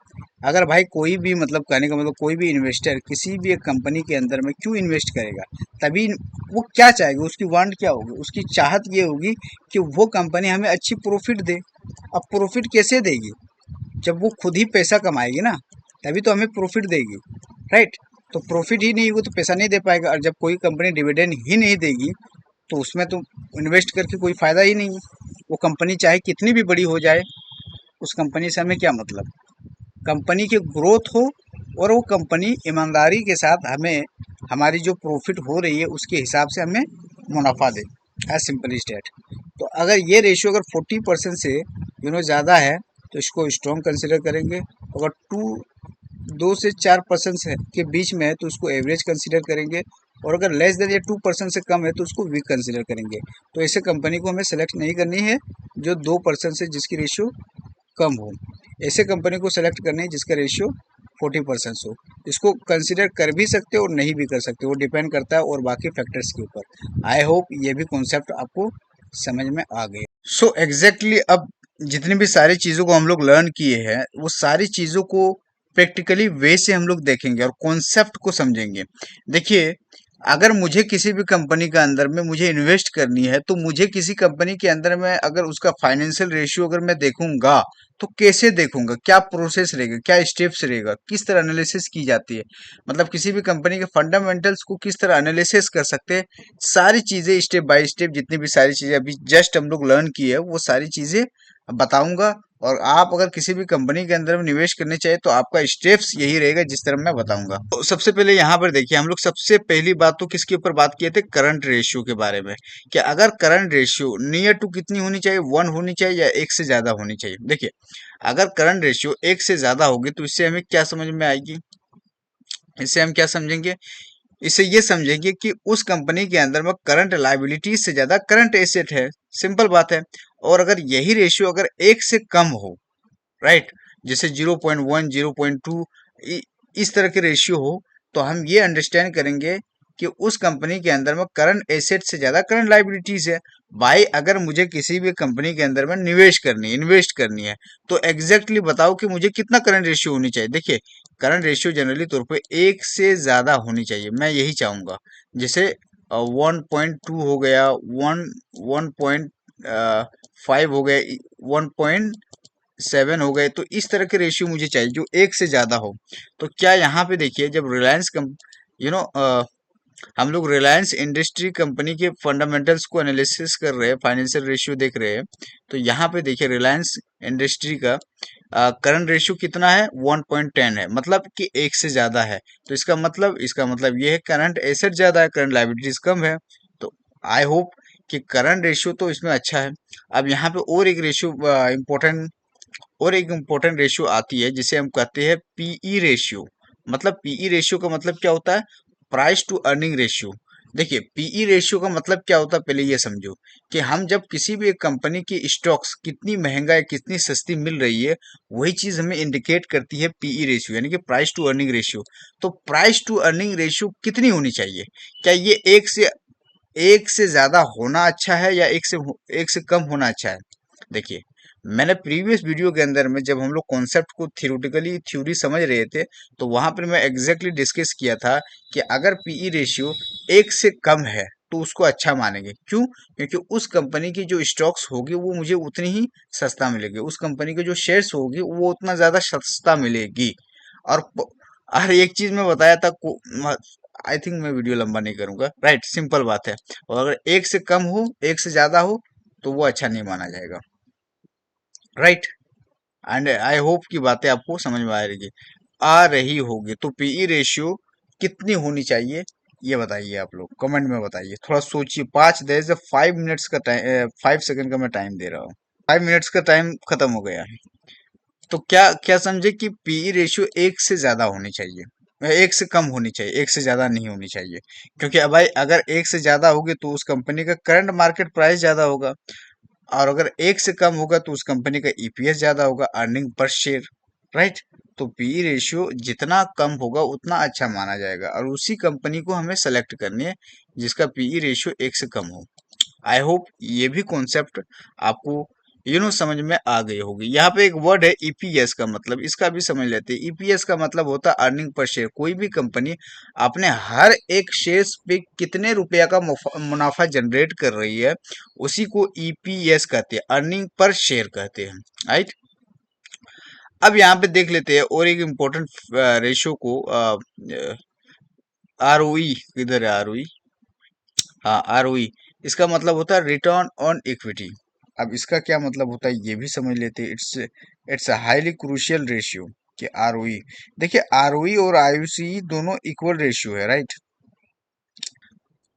S1: अगर भाई कोई भी, मतलब कहने का मतलब कोई भी इन्वेस्टर किसी भी एक कंपनी के अंदर में क्यों इन्वेस्ट करेगा, तभी वो क्या चाहेगा, उसकी वांट क्या होगी? उसकी चाहत ये होगी कि वो कंपनी हमें अच्छी प्रॉफिट दे। अब प्रॉफिट कैसे देगी? जब वो खुद ही पैसा कमाएगी ना, तभी तो हमें प्रॉफिट देगी, राइट? तो प्रॉफिट ही नहीं होगा तो पैसा नहीं दे पाएगा, और जब कोई कंपनी डिविडेंड ही नहीं देगी तो उसमें तो इन्वेस्ट करके कोई फ़ायदा ही नहीं है। वो कंपनी चाहे कितनी भी बड़ी हो जाए, उस कंपनी से हमें क्या मतलब? कंपनी की ग्रोथ हो और वो कंपनी ईमानदारी के साथ हमें हमारी जो प्रॉफिट हो रही है उसके हिसाब से हमें मुनाफा दे, एज सिंपल इज डैट। तो अगर ये रेशियो अगर 40% से ज़्यादा है तो इसको स्ट्रॉन्ग कंसिडर करेंगे। अगर 2 से 4% के बीच में है तो उसको एवरेज कंसिडर करेंगे, और अगर लेस देन या 2% से कम है तो उसको वीक कंसिडर करेंगे। तो ऐसे कंपनी को हमें सेलेक्ट नहीं करनी है जो 2% से जिसकी रेशियो कम हो, ऐसे कंपनी को सेलेक्ट करनी है जिसका रेशियो 40% हो। इसको कंसिडर कर भी सकते हो और नहीं भी कर सकते, वो डिपेंड करता है और बाकी फैक्टर्स के ऊपर। आई होप ये भी कॉन्सेप्ट आपको समझ में आ गए। सो एग्जैक्टली अब जितनी भी सारी चीज़ों को हम लोग लर्न किए हैं, वो सारी चीज़ों को प्रैक्टिकली वे से हम लोग देखेंगे और कॉन्सेप्ट को समझेंगे। देखिए, अगर मुझे किसी भी कंपनी के अंदर में मुझे इन्वेस्ट करनी है, तो मुझे किसी कंपनी के अंदर में अगर उसका फाइनेंशियल रेशियो अगर मैं देखूंगा, तो कैसे देखूंगा? क्या प्रोसेस रहेगा, क्या स्टेप्स रहेगा, किस तरह एनालिसिस की जाती है, मतलब किसी भी कंपनी के फंडामेंटल्स को किस तरह एनालिसिस कर सकते हैं, सारी चीज़ें स्टेप बाय स्टेप, जितनी भी सारी चीज़ें अभी जस्ट हम लोग लर्न की है, वो सारी चीज़ें बताऊंगा। और आप अगर किसी भी कंपनी के अंदर में निवेश करने चाहिए तो आपका स्टेप्स यही रहेगा जिस तरह मैं बताऊंगा। तो सबसे पहले यहाँ पर देखिए, हम लोग सबसे पहली बात तो किसके ऊपर बात किए थे? करंट रेशियो के बारे में। कि अगर करंट रेशियो नियर टू कितनी होनी चाहिए? 1 होनी चाहिए या 1 से ज्यादा होनी चाहिए? देखिए, अगर करंट रेशियो 1 से ज्यादा होगी तो इससे हमें क्या समझ में आएगी? इससे हम क्या समझेंगे? इससे ये समझेंगे कि उस कंपनी के अंदर में करंट लायबिलिटीज से ज्यादा करंट एसेट है। सिंपल बात है। और अगर यही रेशियो अगर 1 से कम हो, राइट, जैसे 0.1, 0.2, इस तरह के रेशियो हो, तो हम ये अंडरस्टैंड करेंगे कि उस कंपनी के अंदर में करंट एसेट से ज्यादा करंट लायबिलिटीज है। भाई, अगर मुझे किसी भी कंपनी के अंदर में इन्वेस्ट करनी है, तो एग्जैक्टली बताओ कि मुझे कितना करंट रेशियो होनी चाहिए? देखिए, करंट रेशियो जनरली तौर पे 1 से ज्यादा होनी चाहिए, मैं यही चाहूंगा। जैसे 1.2 हो गया, 1.5 हो गया, 1.7 हो गए, तो इस तरह के रेशियो मुझे चाहिए जो 1 से ज्यादा हो। तो क्या यहाँ पे देखिए, जब रिलायंस यू नो हम लोग रिलायंस इंडस्ट्री कंपनी के फंडामेंटल्स को एनालिसिस कर रहे हैं, फाइनेंशियल रेशियो देख रहे हैं, तो यहाँ पे देखिए रिलायंस इंडस्ट्री का करंट रेशियो कितना है? 1.10 है, मतलब कि 1 से ज्यादा है। तो इसका मतलब ये है करंट एसेट ज्यादा है, करंट लायबिलिटीज कम है। तो आई होप कि करंट रेशियो तो इसमें अच्छा है। अब यहाँ पे और एक रेशियो इम्पोर्टेंट और एक इम्पोर्टेंट रेशियो आती है जिसे हम कहते हैं पीई रेशियो। मतलब पीई रेशियो का मतलब क्या होता है? Price to earning ratio. देखिए पीई रेशियो का मतलब क्या होता है, पहले ये समझो कि हम जब किसी भी एक कंपनी की स्टॉक्स कितनी महंगा या कितनी सस्ती मिल रही है, वही चीज हमें इंडिकेट करती है पीई रेशियो, यानी कि प्राइस टू अर्निंग रेशियो। तो प्राइस टू अर्निंग रेशियो कितनी होनी चाहिए? क्या ये एक से ज्यादा होना अच्छा है या एक से कम होना अच्छा है? देखिए मैंने प्रीवियस वीडियो के अंदर में जब हम लोग कॉन्सेप्ट को थियोरिटिकली थ्योरी समझ रहे थे, तो वहां पर मैं एग्जैक्टली डिस्कस किया था कि अगर पीई रेशियो एक से कम है तो उसको अच्छा मानेंगे। क्यों? क्योंकि उस कंपनी की जो स्टॉक्स होगी वो मुझे उतनी ही सस्ता मिलेगी, उस कंपनी के जो शेयर्स होगी वो उतना ज्यादा सस्ता मिलेगी। और हर एक चीज में बताया था। आई थिंक मैं वीडियो लंबा नहीं करूंगा, राइट? सिंपल बात है। और अगर एक से कम हो एक से ज्यादा हो तो वो अच्छा नहीं माना जाएगा, राइट? एंड आई होप की बातें आपको समझ में आ रही होगी। तो पीई रेशियो कितनी होनी चाहिए ये बताइए, आप लोग कमेंट में बताइए। थोड़ा सोचिए, 5 मिनट्स का टाइम, 5 सेकंड का मैं टाइम दे रहा हूँ। 5 मिनट्स का टाइम खत्म हो गया है। तो क्या क्या समझे कि पीई रेशियो एक से ज्यादा होनी चाहिए, एक से कम होनी चाहिए, एक से ज्यादा नहीं होनी चाहिए। क्योंकि अब भाई अगर एक से ज्यादा होगी तो उस कंपनी का करंट मार्केट प्राइस ज्यादा होगा, और अगर एक से कम होगा तो उस कंपनी का ईपीएस ज्यादा होगा, अर्निंग पर शेयर, राइट? तो पीई रेशियो जितना कम होगा उतना अच्छा माना जाएगा, और उसी कंपनी को हमें सेलेक्ट करनी है जिसका पीई रेशियो एक से कम हो। आई होप ये भी कॉन्सेप्ट आपको समझ में आ गई होगी। यहाँ पे एक वर्ड है ईपीएस का मतलब, इसका भी समझ लेते हैं। ईपीएस का मतलब होता है अर्निंग पर शेयर। कोई भी कंपनी अपने हर एक शेयर पे कितने रुपया का मुनाफा जनरेट कर रही है, उसी को ईपीएस कहते हैं, अर्निंग पर शेयर कहते हैं, राइट? अब यहाँ पे देख लेते हैं और एक इम्पोर्टेंट रेशियो को, आरओई किधर है? आरओई, हाँ आरओई। इसका मतलब होता है रिटर्न ऑन इक्विटी। अब इसका क्या मतलब होता है ये भी समझ लेते हैं। It's a highly crucial ratio कि आरओई। देखिए आरओई और आईयूसी दोनों इक्वल रेशियो है, राइट?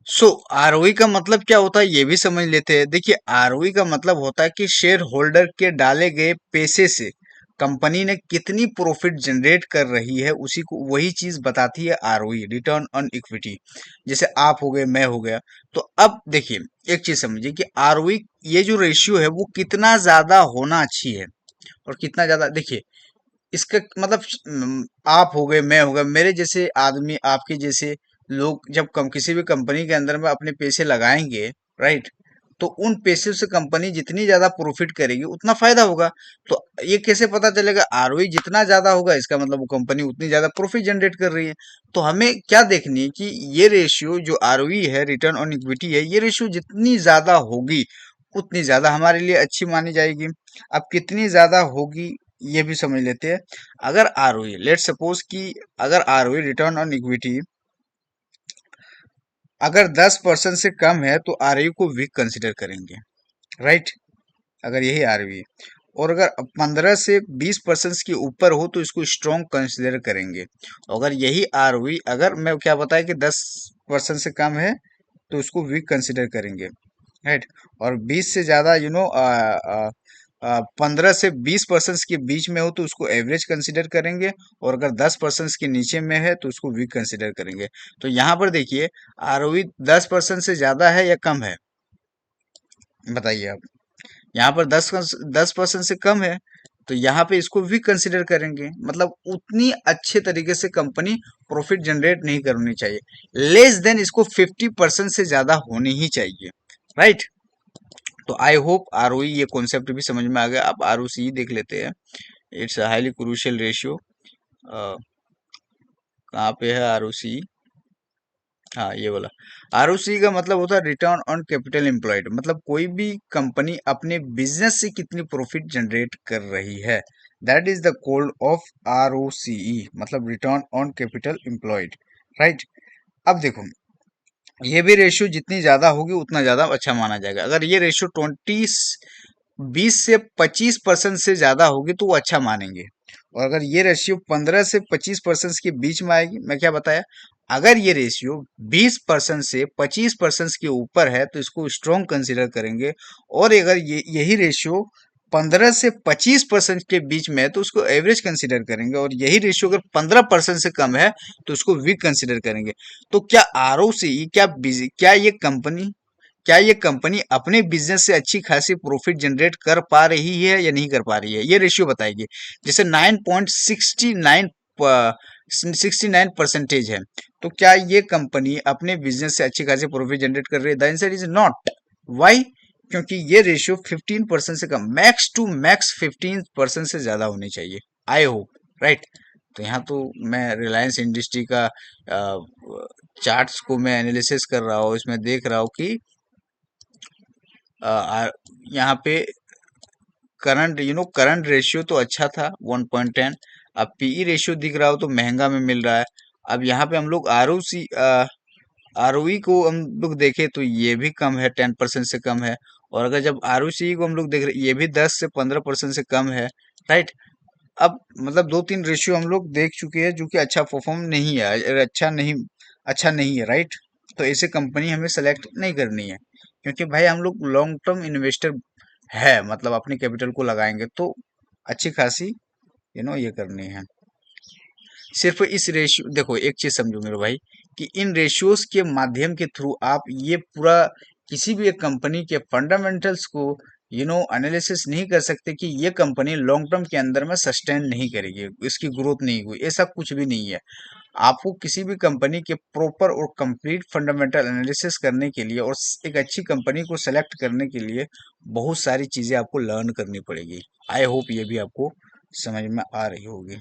S1: सो आरओई का मतलब क्या होता है ये भी समझ लेते हैं। देखिए आरओई का मतलब होता है कि शेयर होल्डर के डाले गए पैसे से कंपनी ने कितनी प्रॉफिट जनरेट कर रही है, उसी को वही चीज बताती है आरओई, रिटर्न ऑन इक्विटी। जैसे आप हो गए, मैं हो गया। तो अब देखिए एक चीज समझिए कि आरओई ये जो रेशियो है वो कितना ज्यादा होना अच्छी है और कितना ज्यादा। देखिए इसका मतलब आप हो गए, मैं हो गया, मेरे जैसे आदमी, आपके जैसे लोग जब कम किसी भी कंपनी के अंदर में अपने पैसे लगाएंगे, राइट? तो उन पैसे से कंपनी जितनी ज्यादा प्रॉफिट करेगी उतना फायदा होगा। तो ये कैसे पता चलेगा? आरओई जितना ज्यादा होगा इसका मतलब वो कंपनी उतनी ज्यादा प्रॉफिट जनरेट कर रही है। तो हमें क्या देखनी है कि ये रेशियो जो आरओई है, रिटर्न ऑन इक्विटी है, ये रेशियो जितनी ज्यादा होगी उतनी ज्यादा हमारे लिए अच्छी मानी जाएगी। अब कितनी ज्यादा होगी ये भी समझ लेते हैं। अगर आरओई, लेट सपोज कि अगर आरओई, रिटर्न ऑन इक्विटी, अगर 10% से कम है तो आरओई को वीक कंसिडर करेंगे, राइट? अगर यही आरओई, और अगर 15 से 20% के ऊपर हो तो इसको स्ट्रॉन्ग कंसिडर करेंगे। अगर यही आरओई, अगर मैं क्या बताया कि 10% से कम है तो उसको वीक कंसिडर करेंगे, राइट? और 20 से ज्यादा 15 से 20% के बीच में हो तो उसको एवरेज कंसिडर करेंगे, और अगर 10% के नीचे में है तो उसको वीक कंसिडर करेंगे। तो यहाँ पर देखिए आरओई 10% से ज्यादा है या कम है, बताइए आप। यहाँ पर 10% से कम है तो यहाँ पे इसको वीक कंसिडर करेंगे। मतलब उतनी अच्छे तरीके से कंपनी प्रॉफिट जनरेट नहीं करनी चाहिए। लेस देन इसको 50% से ज्यादा होनी ही चाहिए, राइट? तो आई होप आरओई ये कॉन्सेप्ट भी समझ में आ गया। अब आरओसी देख लेते हैं। It's highly crucial ratio. कहाँ पे है आरओसी? हाँ ये बोला। आरओसी का मतलब होता है रिटर्न ऑन कैपिटल एम्प्लॉयड। मतलब कोई भी कंपनी अपने बिजनेस से कितनी प्रॉफिट जनरेट कर रही है, that is the code of ROCE, मतलब return on capital employed, right? अब देखो ये भी रेशियो जितनी ज्यादा होगी उतना ज्यादा अच्छा माना जाएगा। अगर ये रेशियो 20 से 25% से ज्यादा होगी तो वो अच्छा मानेंगे। और अगर ये रेशियो 15 से 25% के बीच में आएगी, मैं क्या बताया,
S2: अगर ये रेशियो 20% से 25% के ऊपर है तो इसको स्ट्रॉन्ग कंसीडर करेंगे, और अगर यही रेशियो 15 से 25% के बीच में है तो उसको एवरेज कंसीडर करेंगे, और यही रेशियो अगर 15% से कम है तो उसको वीक कंसीडर करेंगे। तो क्या आरओसी, क्या ये कंपनी अपने बिजनेस से अच्छी खासी प्रॉफिट जनरेट कर पा रही है या नहीं कर पा रही है, ये रेशियो बताएगी। जैसे 9.69 है, तो क्या ये कंपनी अपने बिजनेस से अच्छी खासी प्रॉफिट जनरेट कर रही है? The answer is not. Why? क्योंकि ये रेशियो 15% से कम, मैक्स टू मैक्स 15% से ज्यादा होनी चाहिए। I hope, right. तो यहाँ तो मैं रिलायंस इंडस्ट्री का चार्ट्स को मैं एनालिसिस कर रहा हूँ, इसमें देख रहा हूँ कि यहाँ पे करंट रेशियो तो अच्छा था 1.10। अब पीई रेशियो दिख रहा हो तो महंगा में मिल रहा है। अब यहाँ पे हम लोग आरओई को हम लोग देखें तो ये भी कम है, 10% से कम है। और अगर जब आरओसी को हम लोग देख रहे, ये भी 10 से 15% से कम है, राइट। अब मतलब दो तीन रेशियो हम लोग देख चुके हैं जो कि अच्छा परफॉर्म नहीं है, अच्छा नहीं है, राइट। तो ऐसे कंपनी हमें सेलेक्ट नहीं करनी है, क्योंकि भाई हम लोग लॉन्ग टर्म इन्वेस्टर है, मतलब अपने कैपिटल को लगाएंगे तो अच्छी खासी ये करनी है। सिर्फ इस रेशियो, देखो एक चीज समझो मेरे भाई, कि इन रेशियोज के माध्यम के थ्रू आप ये पूरा किसी भी एक कंपनी के फंडामेंटल्स को एनालिसिस नहीं कर सकते कि ये कंपनी लॉन्ग टर्म के अंदर में सस्टेन नहीं करेगी, इसकी ग्रोथ नहीं हुई, ऐसा कुछ भी नहीं है। आपको किसी भी कंपनी के प्रॉपर और कंप्लीट फंडामेंटल एनालिसिस करने के लिए और एक अच्छी कंपनी को सेलेक्ट करने के लिए बहुत सारी चीजें आपको लर्न करनी पड़ेगी। आई होप ये भी आपको समझ में आ रही होगी।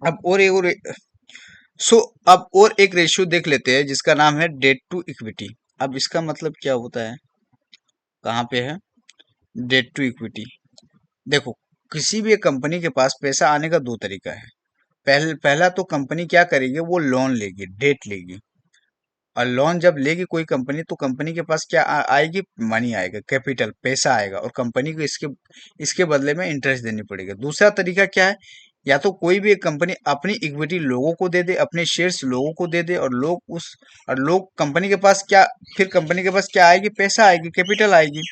S2: अब अब और एक रेशियो देख लेते हैं जिसका नाम है डेट टू इक्विटी। अब इसका मतलब क्या होता है, कहाँ पे है डेट टू इक्विटी? देखो, किसी भी एक कंपनी के पास पैसा आने का दो तरीका है। पहला तो कंपनी क्या करेगी, वो लोन लेगी, डेट लेगी। और लोन जब लेगी कोई कंपनी तो कंपनी के पास क्या आएगी, मनी आएगा, कैपिटल, पैसा आएगा, और कंपनी को इसके इसके बदले में इंटरेस्ट देनी पड़ेगी। दूसरा तरीका क्या है, या तो कोई भी एक कंपनी अपनी इक्विटी लोगों को दे दे, अपने शेयर्स लोगों को दे दे, और लोग कंपनी के पास क्या, फिर कंपनी के पास क्या आएगी, पैसा आएगी, कैपिटल आएगी।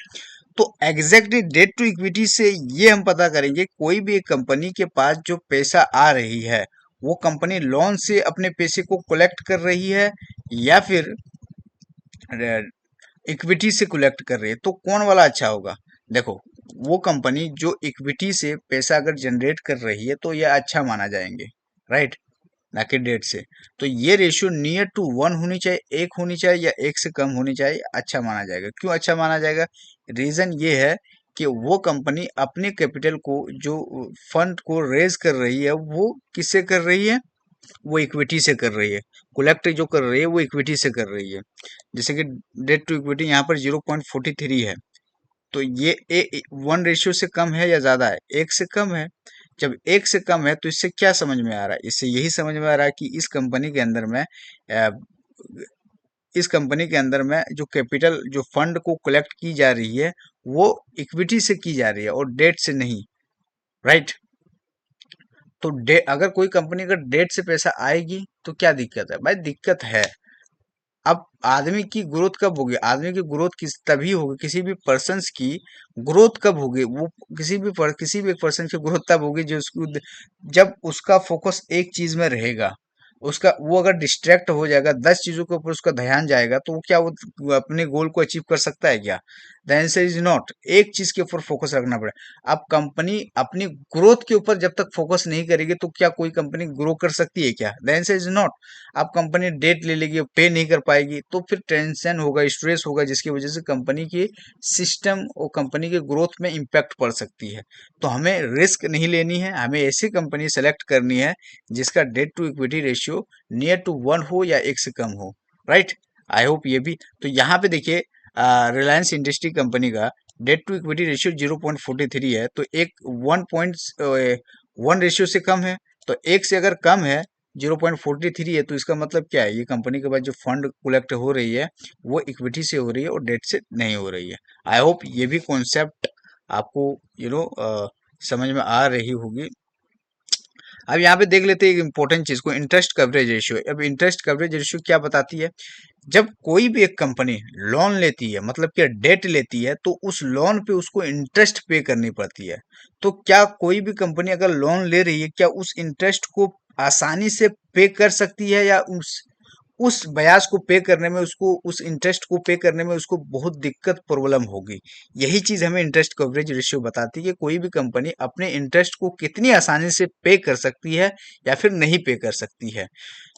S2: तो एग्जैक्टली डेट टू इक्विटी से ये हम पता करेंगे कोई भी एक कंपनी के पास जो पैसा आ रही है वो कंपनी लोन से अपने पैसे को कलेक्ट कर रही है या फिर इक्विटी से कलेक्ट कर रही है, तो कौन वाला अच्छा होगा? देखो, वो कंपनी जो इक्विटी से पैसा अगर जनरेट कर रही है तो यह अच्छा माना जाएंगे, राइट, ना कि डेट से। तो ये रेशियो नियर टू 1 होनी चाहिए, एक होनी चाहिए या एक से कम होनी चाहिए, अच्छा माना जाएगा। क्यों अच्छा माना जाएगा? रीजन ये है कि वो कंपनी अपने कैपिटल को, जो फंड को रेज कर रही है, वो किससे कर रही है, वो इक्विटी से कर रही है। कलेक्ट जो कर रही है वो इक्विटी से कर रही है। जैसे कि डेट टू इक्विटी यहाँ पर 0.43 है, तो ये 1 रेशियो से कम है या ज्यादा है? एक से कम है। जब एक से कम है तो इससे क्या समझ में आ रहा है? इससे यही समझ में आ रहा है कि इस कंपनी के अंदर में जो कैपिटल, जो फंड को कलेक्ट की जा रही है वो इक्विटी से की जा रही है और डेट से नहीं, राइट। तो अगर कोई कंपनी अगर डेट से पैसा आएगी तो क्या दिक्कत है? भाई दिक्कत है। अब आदमी की ग्रोथ कब होगी? आदमी की ग्रोथ तभी होगी, किसी भी पर्सन्स की ग्रोथ कब होगी? वो किसी भी एक पर्सन की ग्रोथ तब होगी जब उसका फोकस एक चीज में रहेगा। उसका वो अगर डिस्ट्रैक्ट हो जाएगा, 10 चीजों के ऊपर उसका ध्यान जाएगा, तो वो अपने गोल को अचीव कर सकता है क्या? The answer is not. एक चीज के ऊपर फोकस रखना पड़ेगा। अब कंपनी अपनी ग्रोथ के ऊपर जब तक फोकस नहीं करेगी तो क्या कोई कंपनी ग्रो कर सकती है क्या? The answer is not. अब कंपनी डेट ले लेगी, पे नहीं कर पाएगी, तो फिर टेंशन होगा, स्ट्रेस होगा, जिसकी वजह से कंपनी की सिस्टम और कंपनी के ग्रोथ में इम्पैक्ट पड़ सकती है। तो हमें रिस्क नहीं लेनी है, हमें ऐसी कंपनी सेलेक्ट करनी है जिसका debt to equity ratio near to 1 हो या एक से कम हो, राइट। आई होप ये भी। तो यहाँ पे देखिए, रिलायंस इंडस्ट्री कंपनी का डेट टू इक्विटी रेशियो 0.43 है, तो एक 1.1 रेशियो से कम है। तो एक से अगर कम है, 0.43 है, तो इसका मतलब क्या है? ये कंपनी के पास जो फंड कलेक्ट हो रही है वो इक्विटी से हो रही है और डेट से नहीं हो रही है। आई होप ये भी कॉन्सेप्ट आपको समझ में आ रही होगी। अब यहाँ पे देख लेते हैं एक इंपॉर्टेंट चीज को, इंटरेस्ट कवरेज रेशियो। अब इंटरेस्ट कवरेज रेशियो क्या बताती है? जब कोई भी एक कंपनी लोन लेती है, मतलब कि डेट लेती है, तो उस लोन पे उसको इंटरेस्ट पे करनी पड़ती है। तो क्या कोई भी कंपनी अगर लोन ले रही है, क्या उस इंटरेस्ट को आसानी से पे कर सकती है, या उस ब्याज को पे करने में उसको, उस इंटरेस्ट को पे करने में उसको बहुत दिक्कत प्रॉब्लम होगी? यही चीज हमें इंटरेस्ट कवरेज रेशियो बताती है कि कोई भी कंपनी अपने इंटरेस्ट को कितनी आसानी से पे कर सकती है या फिर नहीं पे कर सकती है।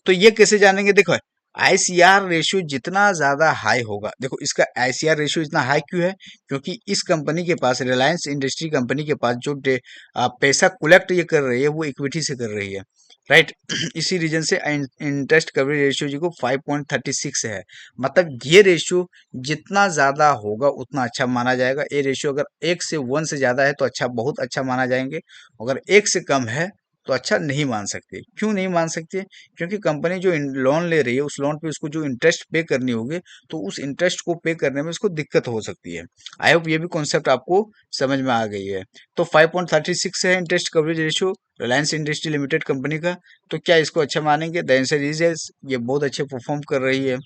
S2: तो ये कैसे जानेंगे? देखो, आईसीआर रेशियो जितना ज्यादा हाई होगा, देखो इसका आईसीआर रेशियो इतना हाई क्यों है? क्योंकि इस कंपनी के पास, रिलायंस इंडस्ट्री कंपनी के पास जो पैसा कलेक्ट ये कर रही है, वो इक्विटी से कर रही है, राइट। इसी रीजन से इंटरेस्ट कवरेज रेशियो जी को 5.36 है। मतलब ये रेशियो जितना ज्यादा होगा उतना अच्छा माना जाएगा। ये रेशियो अगर 1 से 1 से ज्यादा है तो अच्छा, बहुत अच्छा माना जाएंगे। अगर 1 से कम है तो अच्छा नहीं मान सकते। क्यों नहीं मान सकते? क्योंकि कंपनी जो लोन ले रही है, उस लोन पे उसको जो इंटरेस्ट पे करनी होगी, तो उस इंटरेस्ट को पे करने में उसको दिक्कत हो सकती है। आई होप ये भी कॉन्सेप्ट आपको समझ में आ गई है। तो 5.36 है interest coverage ratio Reliance industry limited company का। तो क्या इसको अच्छा मानेंगे? द आंसर इज यस, ये बहुत अच्छे परफॉर्म कर रही है।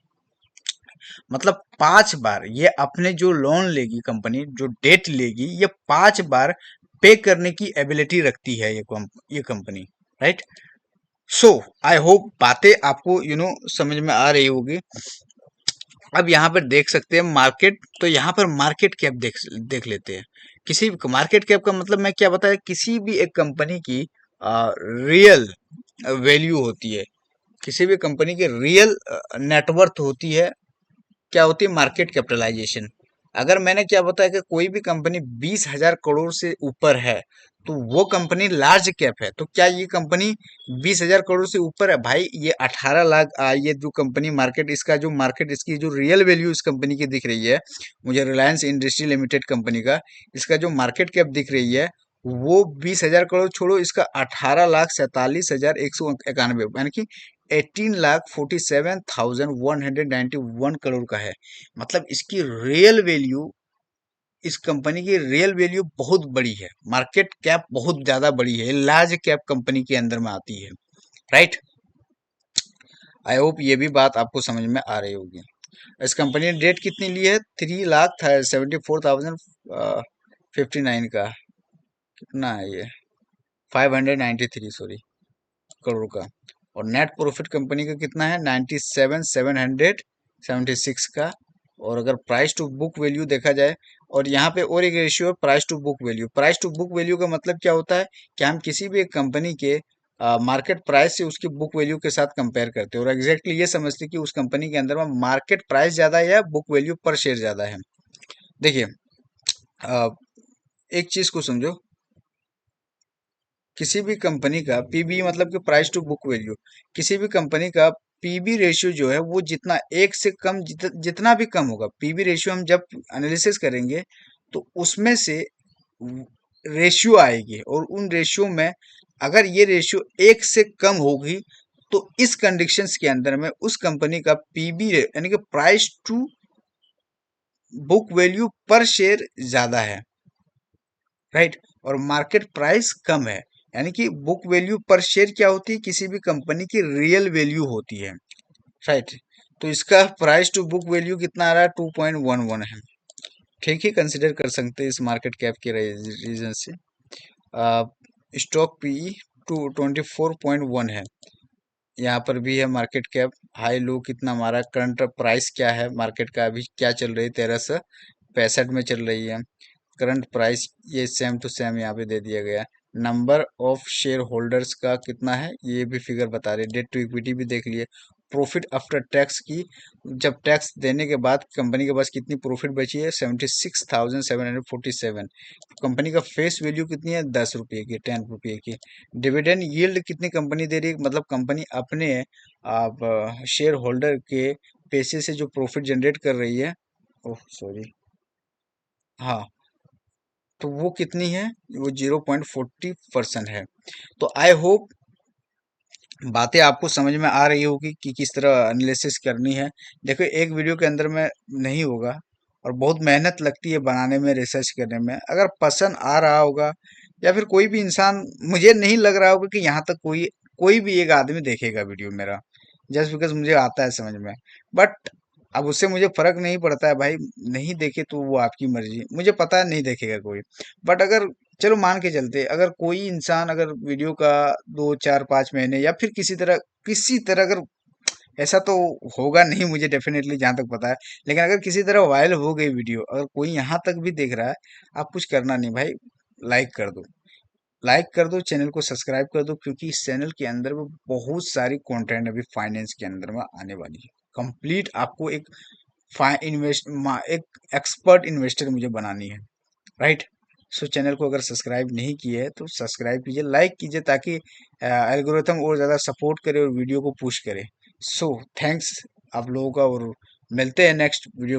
S2: मतलब 5 बार ये अपने जो लोन लेगी कंपनी, जो डेट लेगी, ये 5 बार पे करने की एबिलिटी रखती है ये company, right. So I hope बातें आपको समझ में आ रही होगी। अब यहाँ पर देख सकते हैं मार्केट, तो यहाँ पर मार्केट कैप देख देख लेते हैं। किसी मार्केट कैप का मतलब मैं क्या बताया, किसी भी एक कंपनी की रियल वैल्यू होती है, किसी भी कंपनी की रियल नेटवर्थ होती है। क्या होती है? Market capitalisation. अगर मैंने क्या बताया कि कोई भी कंपनी 20,000 करोड़ से ऊपर है तो वो कंपनी लार्ज कैप है। तो क्या ये कंपनी 20,000 करोड़ से ऊपर है? भाई ये 18 लाख, ये जो कंपनी मार्केट, इसका जो मार्केट, इसकी जो रियल वैल्यू इस कंपनी की दिख रही है मुझे, रिलायंस इंडस्ट्री लिमिटेड कंपनी का, इसका जो मार्केट कैप दिख रही है वो 20,000 करोड़ छोड़ो, इसका 18,47,191, यानी कि 18,47,191 करोड़ का है। मतलब इसकी रियल वैल्यू, इस कंपनी की रियल वैल्यू बहुत बड़ी है, मार्केट कैप बहुत ज्यादा बड़ी है, लार्ज कैप कंपनी के अंदर में आती है, राइट। आई होप ये भी बात आपको समझ में आ रही होगी। इस कंपनी ने डेट कितनी ली है? 3,74,059 का, कितना है ये, 593, सॉरी, करोड़ का। और नेट प्रॉफिट कंपनी का कितना है? 97,776 का। और अगर प्राइस टू बुक वैल्यू देखा जाए, और यहाँ पे और एक रेशियो है, price to book value. Price to book value का मतलब क्या होता है कि हम किसी भी एक कंपनी के मार्केट प्राइस से उसकी बुक वैल्यू के साथ कंपेयर करते हैं, और एग्जैक्टली ये समझते हैं कि उस कंपनी के अंदर में मार्केट प्राइस ज्यादा है या बुक वैल्यू पर शेयर ज्यादा है। देखिए, अ, एक चीज को समझो, किसी भी कंपनी का पीबी मतलब कि प्राइस टू बुक वैल्यू, किसी भी कंपनी का पीबी रेशियो जो है वो जितना, 1 से कम, जितना भी कम होगा पीबी रेशियो, हम जब एनालिसिस करेंगे तो उसमें से रेशियो आएगी, और उन रेशियो में अगर ये रेशियो 1 से कम होगी तो इस कंडीशंस के अंदर में उस कंपनी का पीबी यानी कि प्राइस टू बुक वैल्यू पर शेयर ज्यादा है, राइट। और मार्केट प्राइस कम है, यानी कि बुक वैल्यू पर शेयर क्या होती है? किसी भी कंपनी की रियल वैल्यू होती है, राइट। तो इसका प्राइस टू बुक वैल्यू कितना आ रहा है? 2.11 है। ठीक है, कंसिडर कर सकते हैं इस मार्केट कैप के रीजन से। स्टॉक पीई 24.1 है। यहाँ पर भी है मार्केट कैप, हाई लो कितना हमारा, करंट प्राइस क्या है मार्केट का, अभी क्या चल रही है, 1365 में चल रही है। करंट प्राइस ये सेम टू सेम यहाँ पे दे दिया गया है। नंबर ऑफ शेयर होल्डर्स का कितना है ये भी फिगर बता रहे, डेट टू इक्विटी भी देख लिए। प्रॉफिट आफ्टर टैक्स की, जब टैक्स देने के बाद कंपनी के पास कितनी प्रॉफिट बची है? 76,747। कंपनी का फेस वैल्यू कितनी है? 10 रुपये की, 10 रुपये की। डिविडेंड यील्ड कितनी कंपनी दे रही है? मतलब कंपनी अपने आप शेयर होल्डर के पैसे से जो प्रॉफिट जनरेट कर रही है, ओह सॉरी, हाँ, तो वो कितनी है? वो 0.40% है। तो आई होप बातें आपको समझ में आ रही होगी कि किस तरह एनालिसिस करनी है। देखो, एक वीडियो के अंदर में नहीं होगा, और बहुत मेहनत लगती है बनाने में, रिसर्च करने में। अगर पसंद आ रहा होगा या फिर कोई भी इंसान, मुझे नहीं लग रहा होगा कि यहाँ तक कोई कोई भी एक आदमी देखेगा वीडियो मेरा, जस्ट बिकॉज मुझे आता है समझ में। बट अब उससे मुझे फर्क नहीं पड़ता है भाई, नहीं देखे तो वो आपकी मर्जी, मुझे पता है नहीं देखेगा कोई। बट अगर चलो मान के चलते, अगर कोई इंसान अगर वीडियो का 2 4 5 महीने या फिर किसी तरह अगर, ऐसा तो होगा नहीं मुझे डेफिनेटली जहां तक पता है, लेकिन अगर किसी तरह वायरल हो गई वीडियो, अगर कोई यहाँ तक भी देख रहा है, आप कुछ करना नहीं भाई, लाइक कर दो, लाइक कर दो, चैनल को सब्सक्राइब कर दो, क्योंकि इस चैनल के अंदर में बहुत सारी कंटेंट अभी फाइनेंस के अंदर में आने वाली है। कंप्लीट आपको एक एक एक्सपर्ट इन्वेस्टर मुझे बनानी है, राइट। सो चैनल को अगर सब्सक्राइब नहीं किए है तो सब्सक्राइब कीजिए, लाइक कीजिए, ताकि एल्गोरिथम और ज़्यादा सपोर्ट करे और वीडियो को पुश करे। सो थैंक्स आप लोगों का, और मिलते हैं नेक्स्ट वीडियो।